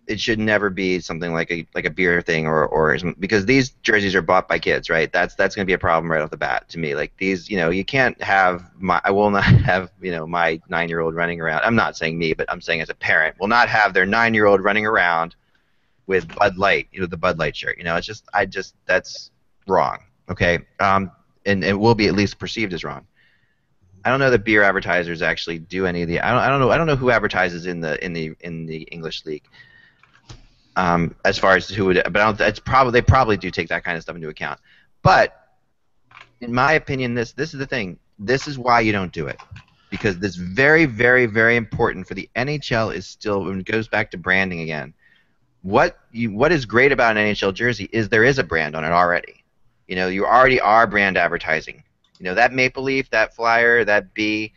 it should never be something like a beer thing or because these jerseys are bought by kids, right? That's going to be a problem right off the bat to me. Like these, you can't have I will not have my 9-year-old running around. I'm not saying me, but I'm saying as a parent will not have their 9-year-old running around with Bud Light, the Bud Light shirt. It's that's wrong. Okay, and it will be at least perceived as wrong. I don't know that beer advertisers actually do any of the. I don't know who advertises in the English league. As far as who would, but they probably do take that kind of stuff into account. But in my opinion, this is the thing. This is why you don't do it, because this very, very, very important for the NHL is still, when it goes back to branding again. What is great about an NHL jersey is there is a brand on it already. You already are brand advertising. That Maple Leaf, that Flyer, that B,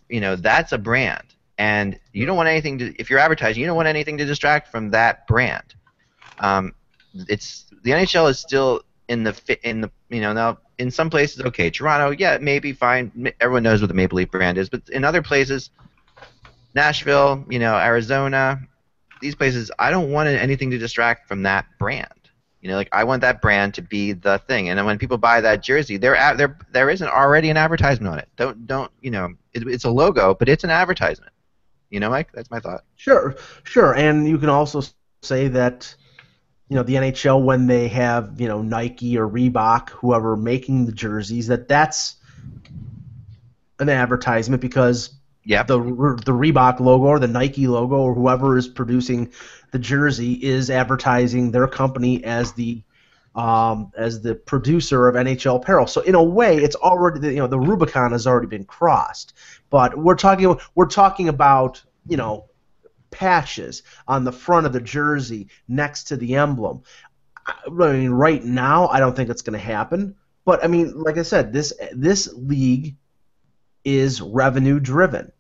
that's a brand. And you don't want anything to, if you're advertising, you don't want anything to distract from that brand. The NHL is still now in some places, okay, Toronto, yeah, maybe fine. Everyone knows what the Maple Leaf brand is, but in other places, Nashville, Arizona, these places, I don't want anything to distract from that brand. I want that brand to be the thing. And then when people buy that jersey, there isn't already an advertisement on it. It's a logo, but it's an advertisement. Mike, that's my thought. Sure. And you can also say that, the NHL, when they have, Nike or Reebok, whoever making the jerseys, that's an advertisement because the Reebok logo or the Nike logo or whoever is producing the jersey is advertising their company as the producer of NHL apparel. So in a way, it's already the Rubicon has already been crossed. But we're talking about patches on the front of the jersey next to the emblem. I mean, right now, I don't think it's going to happen. But I mean, like I said, this league is revenue driven.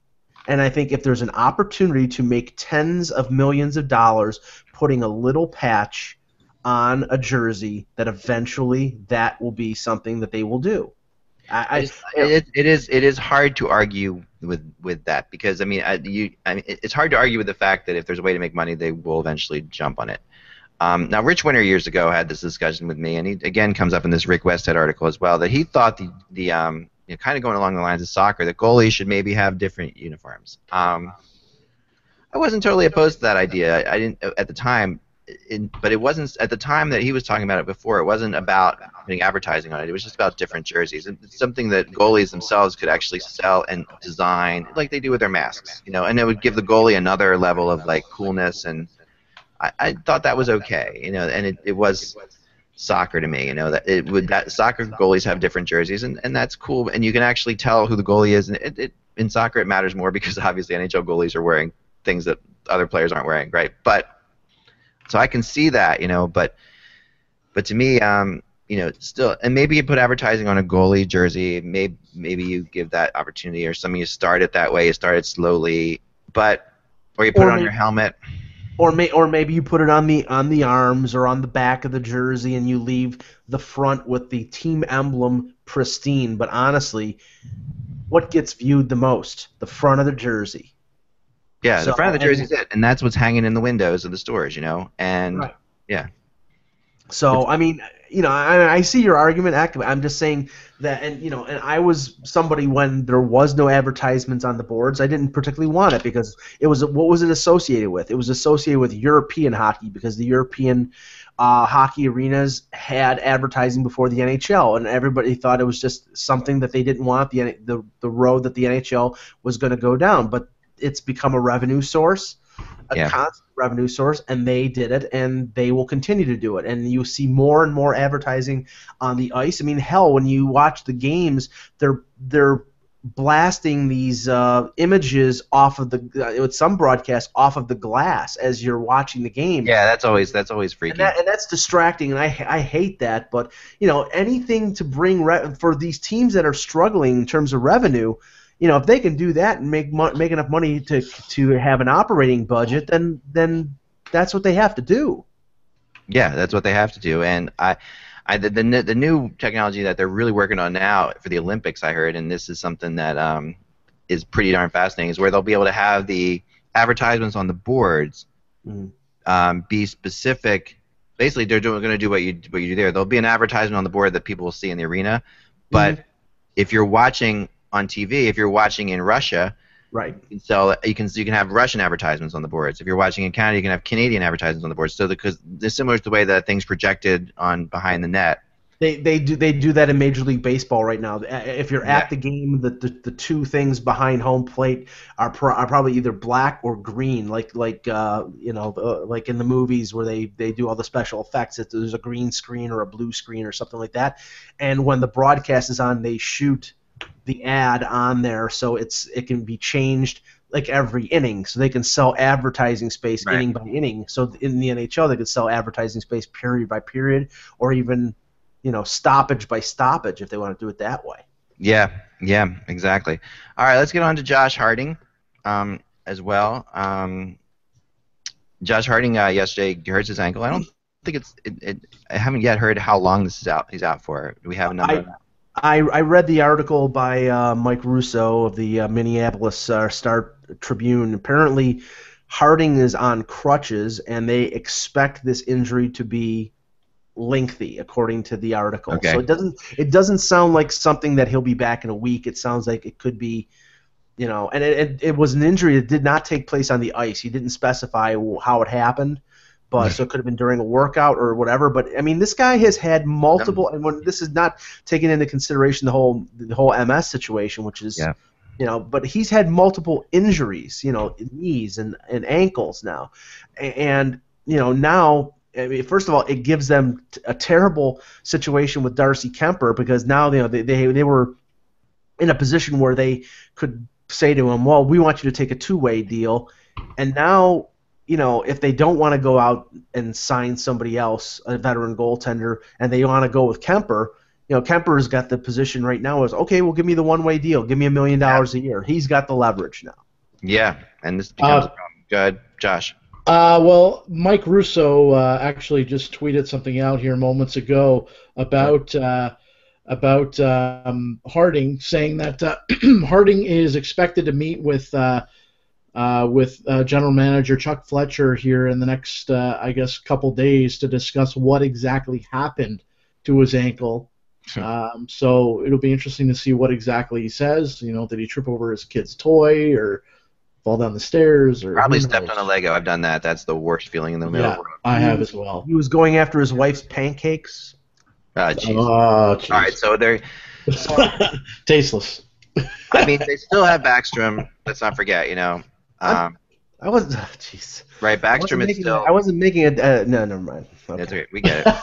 And I think if there's an opportunity to make tens of millions of dollars putting a little patch on a jersey, that eventually that will be something that they will do. It is hard to argue with that, because I mean it's hard to argue with the fact that if there's a way to make money, they will eventually jump on it. Now, Rich Winter years ago had this discussion with me, and he again comes up in this Rick Westhead article as well, that he thought the kind of going along the lines of soccer, that goalies should maybe have different uniforms. I wasn't totally opposed to that idea. I didn't at the time, but it wasn't at the time that he was talking about it before. It wasn't about putting advertising on it. It was just about different jerseys. It's something that goalies themselves could actually sell and design, like they do with their masks, and it would give the goalie another level of like coolness. And I thought that was okay, and it was soccer to me, that soccer goalies have different jerseys, and that's cool, and you can actually tell who the goalie is. And in soccer it matters more because obviously NHL goalies are wearing things that other players aren't wearing, right? But so I can see that, but to me, still, and maybe you put advertising on a goalie jersey, maybe you give that opportunity, or some of you start it that way, you start it slowly, or you put it on your helmet. Or maybe you put it on the arms or on the back of the jersey, and you leave the front with the team emblem pristine. But honestly, what gets viewed the most? The front of the jersey. Yeah, the front of the jersey is it, and that's what's hanging in the windows of the stores, and right. Yeah. So I mean, I see your argument. I'm just saying that, and I was somebody when there was no advertisements on the boards. I didn't particularly want it because what was it associated with? It was associated with European hockey, because the European hockey arenas had advertising before the NHL, and everybody thought it was just something that they didn't want the road that the NHL was going to go down. But it's become a revenue source. Constant revenue source, and they did it, and they will continue to do it. And you see more and more advertising on the ice. I mean, hell, when you watch the games, they're blasting these images off of with some broadcasts off of the glass as you're watching the game. Yeah, that's always freaky. And that's distracting, and I hate that. But anything to bring for these teams that are struggling in terms of revenue. If they can do that and make enough money to have an operating budget, then that's what they have to do. Yeah, that's what they have to do. And the new technology that they're really working on now for the Olympics, I heard, and this is something that is pretty darn fascinating, is where they'll be able to have the advertisements on the boards be specific. Basically, they're going to do what you do there. There'll be an advertisement on the board that people will see in the arena, but if you're watching on TV, if you're watching in Russia, right, you can have Russian advertisements on the boards. If you're watching in Canada, you can have Canadian advertisements on the boards. So because they're similar to the way that things projected on behind the net. They do that in Major League Baseball right now. If you're at the game, the two things behind home plate are probably either black or green, like in the movies where they do all the special effects. If there's a green screen or a blue screen or something like that, and when the broadcast is on, they shoot the ad on there, so it can be changed like every inning, so they can sell advertising space inning by inning. So in the NHL, they could sell advertising space period by period, or even stoppage by stoppage if they want to do it that way. Yeah, exactly. All right, let's get on to Josh Harding as well. Josh Harding yesterday hurts his ankle. I don't think I haven't yet heard how long this is out. He's out for. Do we have a number? I read the article by Mike Russo of the Minneapolis Star-Tribune. Apparently, Harding is on crutches, and they expect this injury to be lengthy, according to the article. Okay. So it doesn't sound like something that he'll be back in a week. It sounds like it could be, and it was an injury that did not take place on the ice. He didn't specify how it happened. But so it could have been during a workout or whatever. But I mean, this guy has had multiple, and when this is not taking into consideration the whole MS situation, which is, but he's had multiple injuries, knees and ankles now, and now. I mean, first of all, it gives them a terrible situation with Darcy Kemper, because now they were in a position where they could say to him, well, we want you to take a two-way deal, and now. If they don't want to go out and sign somebody else, a veteran goaltender, and they want to go with Kemper, Kemper's got the position right now is, okay, well, give me the one-way deal. Give me $1 million a year. He's got the leverage now. Yeah, and this becomes a problem. Go ahead, Josh. Well, Mike Russo actually just tweeted something out here moments ago about Harding, saying that Harding is expected to meet with General Manager Chuck Fletcher here in the next, I guess, couple days to discuss what exactly happened to his ankle. So it'll be interesting to see what exactly he says. Did he trip over his kid's toy or fall down the stairs? Or probably stepped on a Lego. I've done that. That's the worst feeling in the middle of the road. I have as well. He was going after his wife's pancakes. Jeez. Oh, jeez. All right, so they're tasteless. I mean, they still have Backstrom. Let's not forget, I was, jeez. Right, Backstrom is still. I wasn't making it. No, never mind. Okay. That's okay. We get it.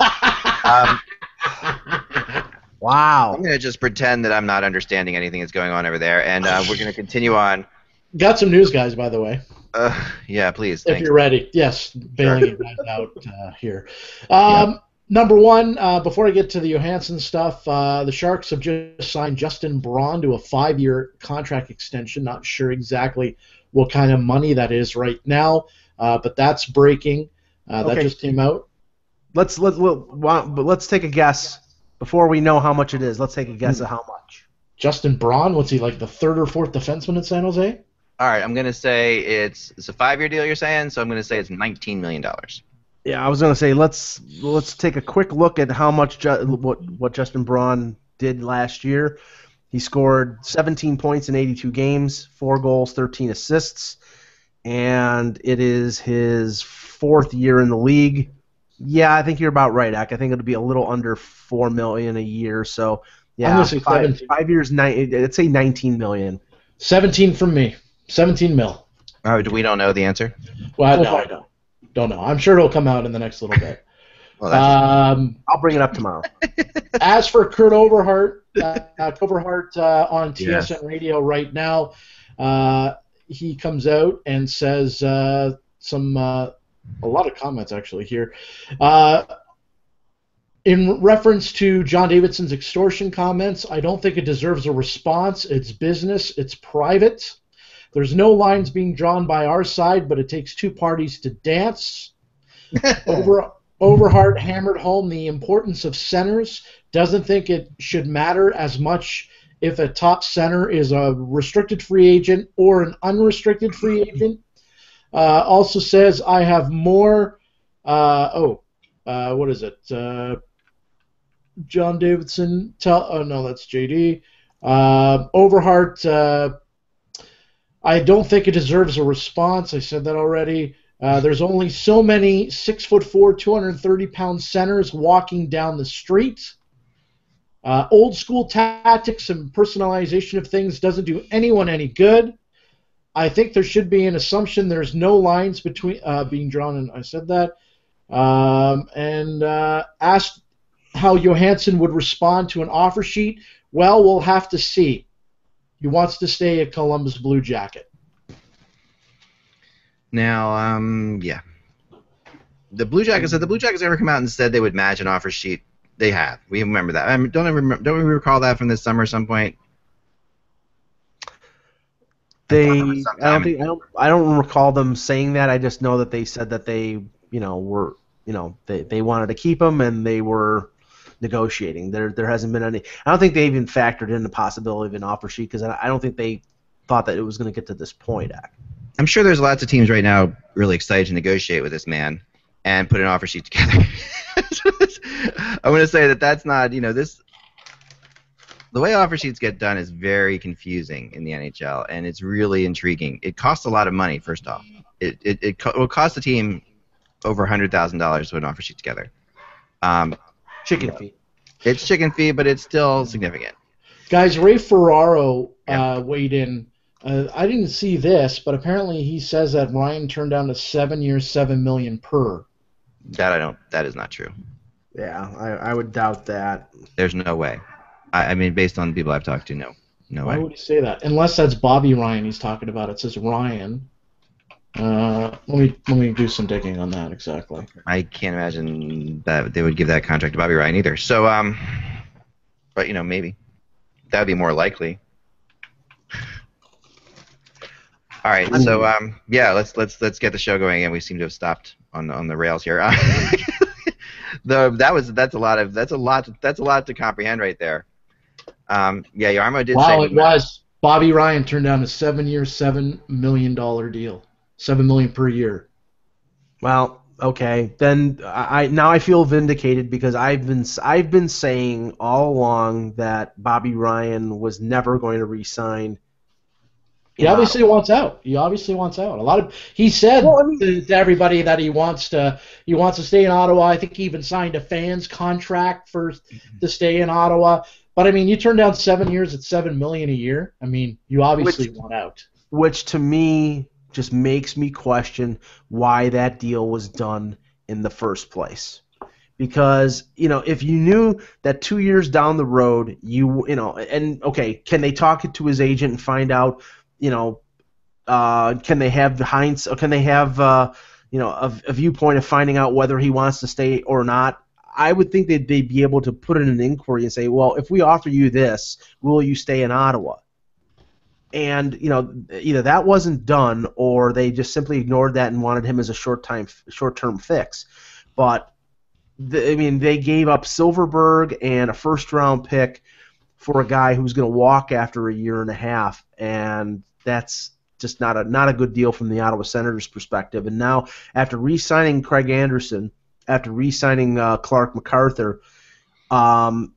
Wow. I'm gonna just pretend that I'm not understanding anything that's going on over there, and we're gonna continue on. Got some news, guys, by the way. Yeah, please. If Thanks. you're ready. Yes, bailing you guys out here. Yeah. Number one, before I get to the Johansen stuff, the Sharks have just signed Justin Braun to a 5-year contract extension. Not sure exactly what kind of money that is right now, but that's breaking. That just came out. Let's take a guess before we know how much it is. Let's take a guess at how much. Justin Braun, what's he, like the third or fourth defenseman in San Jose? All right, I'm gonna say it's a 5-year deal. You're saying, so I'm gonna say it's $19 million. Yeah, I was gonna say let's take a quick look at how much what Justin Braun did last year. He scored 17 points in 82 games, 4 goals, 13 assists, and it is his 4th year in the league. Yeah, I think you're about right, Ak. I think it'll be a little under $4 million a year. So yeah, I'm gonna say 17. 5 years, let's say $19 million. 17 from me. 17 mil. Oh, we don't know the answer? Well, no. Don't know. I'm sure it'll come out in the next little bit. Well, I'll bring it up tomorrow. As for Kurt Overhart, on TSN Radio right now, he comes out and says a lot of comments actually here. In reference to John Davidson's extortion comments, I don't think it deserves a response. It's business. It's private. There's no lines being drawn by our side, but it takes two parties to dance. Overhart hammered home the importance of centers. Doesn't think it should matter as much if a top center is a restricted free agent or an unrestricted free agent. Also says, I have more... what is it? John Davidson. No, that's JD. Overhart... I don't think it deserves a response. I said that already. There's only so many 6'4", 230-pound centers walking down the street. Old school tactics and personalization of things doesn't do anyone any good. I think there should be an assumption there's no lines between being drawn, and I said that. And asked how Johansen would respond to an offer sheet. Well, we'll have to see. He wants to stay a Columbus Blue Jacket. Now, yeah. The Blue Jackets ever come out and said they would match an offer sheet? They have. We remember that. Don't we recall that from this summer at some point? I don't recall them saying that. I just know that they said that they wanted to keep him and they were negotiating. There hasn't been any. I don't think they even factored in the possibility of an offer sheet because I don't think they thought that it was going to get to this point. I'm sure there's lots of teams right now really excited to negotiate with this man and put an offer sheet together. I'm going to say that's not, this. The way offer sheets get done is very confusing in the NHL, and it's really intriguing. It costs a lot of money, first off. It will cost the team over $100,000 to put an offer sheet together. Chicken fee. It's chicken fee, but it's still significant. Guys, Ray Ferraro weighed in. I didn't see this, but apparently he says that Ryan turned down a 7 years, $7 million per. That is not true. Yeah, I would doubt that. There's no way. I mean, based on the people I've talked to, no Why way. would he say that? Unless that's Bobby Ryan he's talking about. It says Ryan. Let me do some digging on that exactly. I can't imagine that they would give that contract to Bobby Ryan either. So, but maybe that would be more likely. All right, so yeah, let's get the show going again. We seem to have stopped on the rails here. That's a lot to comprehend right there. Yeah, Yarmo did say. Wow, it was. Bobby Ryan turned down a 7-year, $7 million deal, $7 million per year. Well, okay, then now I feel vindicated because I've been saying all along that Bobby Ryan was never going to re-sign. He obviously wants out. He said to everybody that he wants to stay in Ottawa. I think he even signed a fans contract to stay in Ottawa. But I mean, you turn down 7 years at $7 million a year. I mean, you obviously want out. Which to me just makes me question why that deal was done in the first place. Because if you knew that 2 years down the road, and okay, can they talk it to his agent and find out? Can they have a viewpoint of finding out whether he wants to stay or not? I would think they'd be able to put in an inquiry and say, well, if we offer you this, will you stay in Ottawa? And either that wasn't done, or they just simply ignored that and wanted him as a short-term fix. But they gave up Silverberg and a first-round pick for a guy who's going to walk after a year and a half, and that's just not a good deal from the Ottawa Senators' perspective. And now, after re-signing Craig Anderson, after re-signing Clark MacArthur, to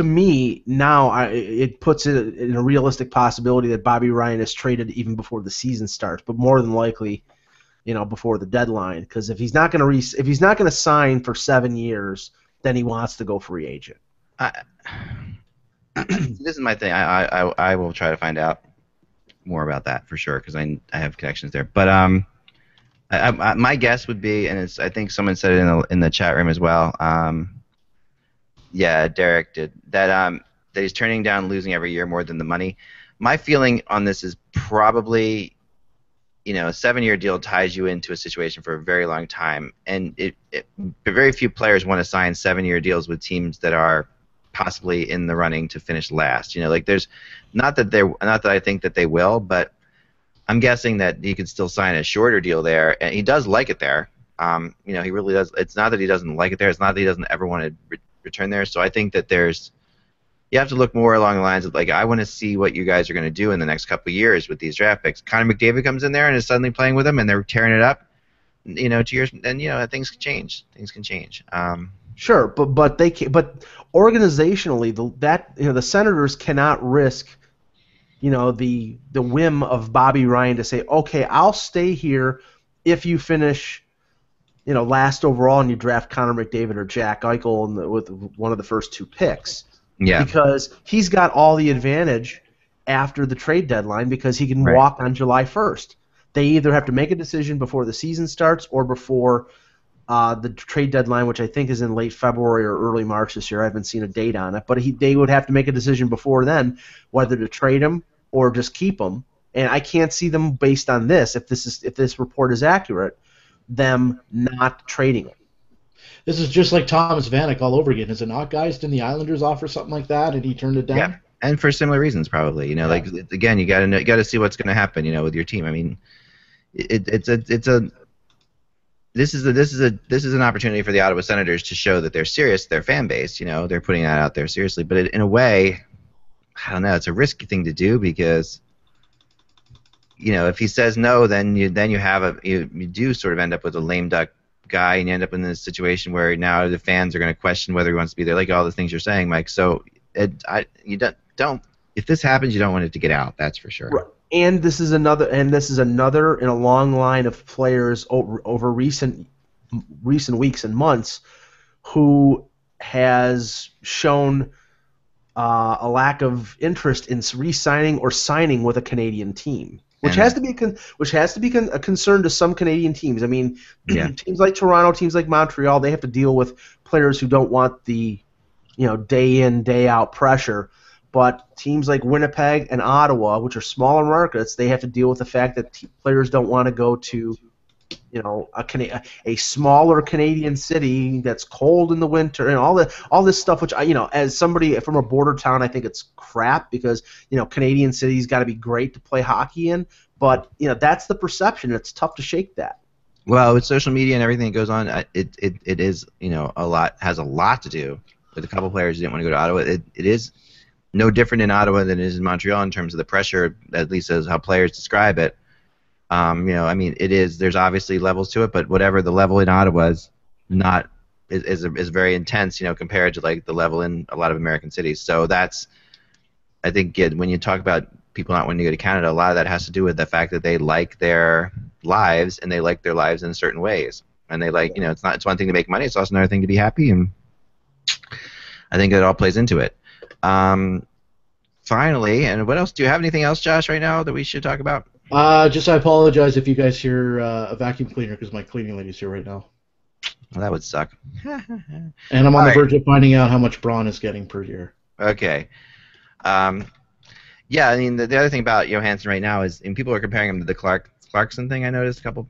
me now it puts it in a realistic possibility that Bobby Ryan is traded even before the season starts, but more than likely, before the deadline. Because if he's not going to sign for 7 years, then he wants to go free agent. This is my thing. I will try to find out more about that for sure because I have connections there. But my guess would be, and I think someone said it in the chat room as well. Yeah, Derek did that. That he's turning down losing every year more than the money. My feeling on this is probably, a 7-year deal ties you into a situation for a very long time, and very few players want to sign 7-year deals with teams that are possibly in the running to finish last. There's not that I think that they will, but I'm guessing that he could still sign a shorter deal there, and he does like it there. He really does. It's not that he doesn't like it there. It's not that he doesn't ever want to return there. So I think that you have to look more along the lines of I want to see what you guys are going to do in the next couple of years with these draft picks. Connor McDavid comes in there and is suddenly playing with them, and they're tearing it up. 2 years, and things can change. Sure, but organizationally, the Senators cannot risk, the whim of Bobby Ryan to say, okay, I'll stay here if you finish, last overall and you draft Connor McDavid or Jack Eichel with one of the first 2 picks. Yeah. Because he's got all the advantage after the trade deadline because he can walk on July 1st. They either have to make a decision before the season starts or before the trade deadline, which I think is in late February or early March this year. I haven't seen a date on it, but they would have to make a decision before then whether to trade him or just keep him. And I can't see them, based on this, if this report is accurate, them not trading him. This is just like Thomas Vanek all over again, is it not, guys? Didn't the Islanders offer something like that and he turned it down? Yeah, and for similar reasons probably. Again, you got to see what's going to happen. With your team. I mean, this is an opportunity for the Ottawa Senators to show that they're serious. Their fan base, they're putting that out there seriously. But in a way, I don't know. It's a risky thing to do because, if he says no, then you do sort of end up with a lame duck guy, and you end up in this situation where now the fans are going to question whether he wants to be there, like all the things you're saying, Mike. So don't. If this happens, you don't want it to get out. That's for sure. Right. And this is another in a long line of players over recent weeks and months who has shown a lack of interest in re-signing or signing with a Canadian team, which has to be a concern to some Canadian teams. I mean, teams like Toronto, teams like Montreal, they have to deal with players who don't want the day in, day out pressure. But teams like Winnipeg and Ottawa, which are smaller markets, they have to deal with the fact that players don't want to go to a smaller Canadian city that's cold in the winter and all this stuff, which as somebody from a border town, I think it's crap because Canadian cities got to be great to play hockey in, but that's the perception. It's tough to shake that. Well, with social media and everything that goes on, it is has a lot to do with a couple players who didn't want to go to Ottawa. It is no different in Ottawa than it is in Montreal in terms of the pressure, at least as how players describe it. There's obviously levels to it, but whatever the level in Ottawa is very intense, compared to like the level in a lot of American cities. So that's, I think, when you talk about people not wanting to go to Canada, a lot of that has to do with the fact that they like their lives and they like their lives in certain ways, and they like, it's one thing to make money, it's also another thing to be happy, and I think it all plays into it. Finally, and what else? Do you have anything else, Josh, right now that we should talk about? I apologize if you guys hear a vacuum cleaner because my cleaning lady's here right now. Well, that would suck. And I'm on the verge of finding out how much Braun is getting per year. Okay. Yeah, I mean, the other thing about Johansen right now is, and people are comparing him to the Clarkson thing. I noticed a couple.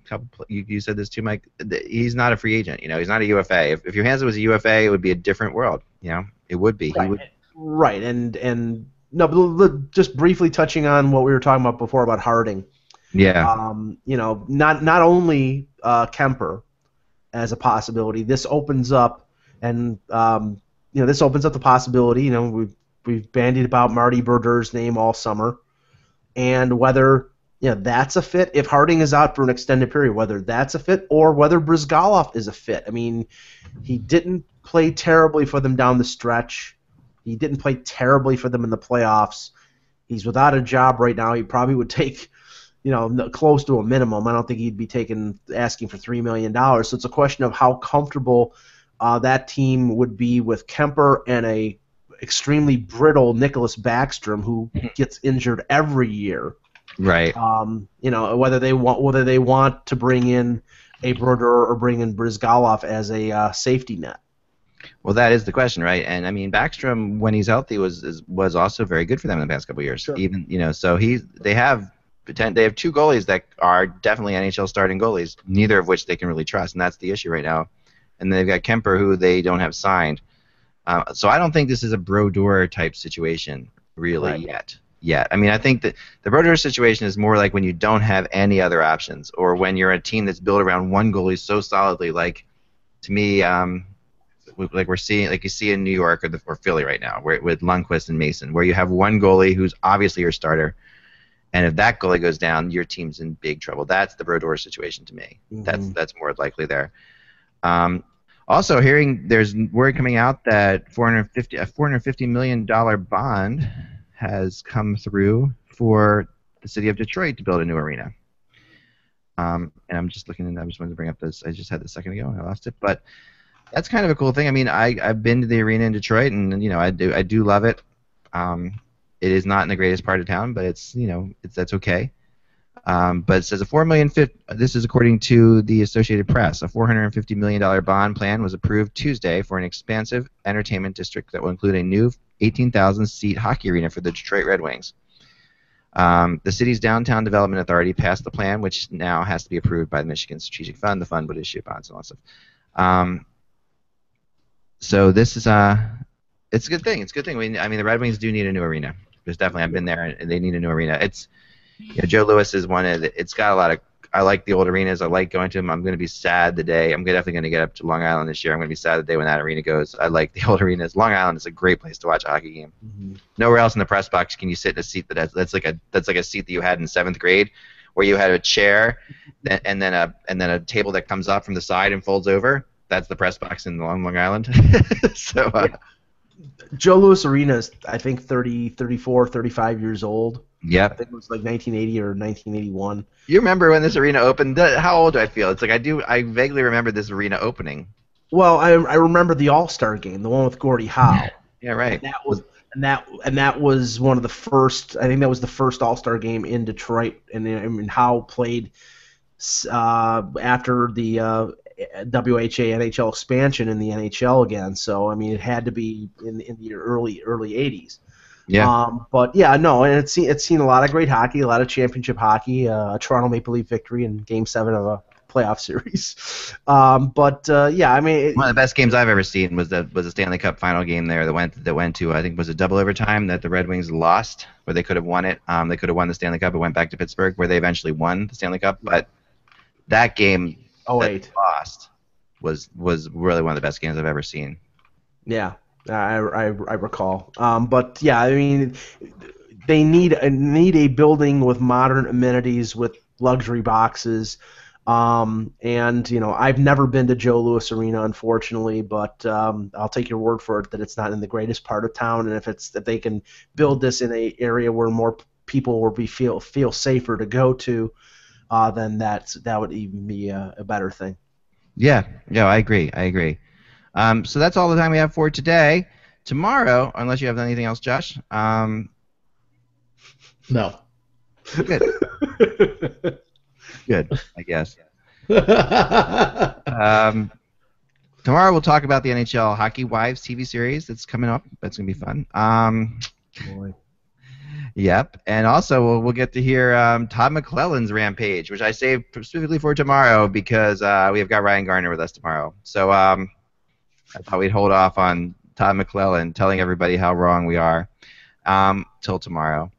You said this too, Mike. He's not a free agent. He's not a UFA. If Johansen was a UFA, it would be a different world. It would be. Right. He would. Right, and no, but just briefly touching on what we were talking about before about Harding. Yeah. Not only Kemper as a possibility. This opens up, and this opens up the possibility. We've bandied about Marty Berder's name all summer, and whether that's a fit. If Harding is out for an extended period, whether that's a fit or whether Bryzgalov is a fit. I mean, he didn't play terribly for them down the stretch. He didn't play terribly for them in the playoffs. He's without a job right now. He probably would take, close to a minimum. I don't think he'd be asking for $3 million. So it's a question of how comfortable that team would be with Kemper and a extremely brittle Nicholas Backstrom, who gets injured every year. Right. Whether they want to bring in a Brodeur or bring in Bryzgalov as a safety net. Well, that is the question, right? And I mean, Backstrom, when he's healthy, was also very good for them in the past couple of years. Sure. Even so they have two goalies that are definitely NHL starting goalies, neither of which they can really trust, and that's the issue right now. And they've got Kemper, who they don't have signed. So I don't think this is a Brodeur type situation really yet. I mean, I think that the Brodeur situation is more like when you don't have any other options, or when you're a team that's built around one goalie so solidly. Like, to me, like you see in New York or Philly right now, with Lundqvist and Mason, where you have one goalie who's obviously your starter, and if that goalie goes down, your team's in big trouble. That's the Brodeur situation to me. Mm-hmm. That's more likely there. Also, there's word coming out that a $450 million bond has come through for the city of Detroit to build a new arena. And I'm just looking, and I just wanted to bring up this. I just had this a second ago, and I lost it, but that's kind of a cool thing. I mean, I've been to the arena in Detroit, and I do love it. It is not in the greatest part of town, but that's okay. But it says this is according to the Associated Press. A $450 million bond plan was approved Tuesday for an expansive entertainment district that will include a new 18,000-seat hockey arena for the Detroit Red Wings. The city's downtown development authority passed the plan, which now has to be approved by the Michigan Strategic Fund. The fund would issue bonds and all that stuff. So this is it's a good thing. It's a good thing. I mean, the Red Wings do need a new arena. There's definitely, I've been there, and they need a new arena. It's Joe Louis is one of it's got a lot of. I like the old arenas. I like going to them. I'm going to be sad the day. I'm definitely going to get up to Long Island this year. I'm going to be sad the day when that arena goes. I like the old arenas. Long Island is a great place to watch a hockey game. Mm-hmm. Nowhere else in the press box can you sit in a seat that's like a seat that you had in 7th grade, where you had a chair and then a table that comes up from the side and folds over. That's the press box in Long Island. So. Joe Louis Arena is, I think, 34, 35 years old. Yeah. I think it was like 1980 or 1981. You remember when this arena opened? How old do I feel? It's like I vaguely remember this arena opening. Well, I remember the All-Star game, the one with Gordie Howe. Yeah, right. And that was one of the first. I think that was the first All-Star game in Detroit, and Howe played after the WHA NHL expansion in the NHL again. So I mean, it had to be in the early 80s. Yeah. But yeah, no, and it's seen a lot of great hockey, a lot of championship hockey. A Toronto Maple Leaf victory in Game 7 of a playoff series. Yeah, I mean, one of the best games I've ever seen was the Stanley Cup final game there that went to, I think, was a double overtime that the Red Wings lost, where they could have won it. They could have won the Stanley Cup. It went back to Pittsburgh, where they eventually won the Stanley Cup. But that game that they lost was really one of the best games I've ever seen. Yeah, I recall. But yeah, I mean, they need a building with modern amenities with luxury boxes. And I've never been to Joe Louis Arena, unfortunately, but I'll take your word for it that it's not in the greatest part of town. And if they can build this in an area where more people will feel safer to go to, then that would even be a better thing. Yeah, I agree. So that's all the time we have for today. Tomorrow, unless you have anything else, Josh. No. Good. Good, I guess. Tomorrow we'll talk about the NHL Hockey Wives TV series that's coming up. That's going to be fun. Boy. Yep, and also we'll get to hear Todd McClellan's Rampage, which I saved specifically for tomorrow because we have got Ryan Garner with us tomorrow. So I thought we'd hold off on Todd McClellan telling everybody how wrong we are till tomorrow.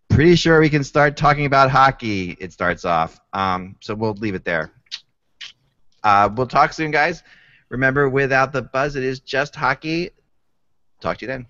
Pretty sure we can start talking about hockey. It starts off, so we'll leave it there. We'll talk soon, guys. Remember, without the buzz, it is just hockey. Talk to you then.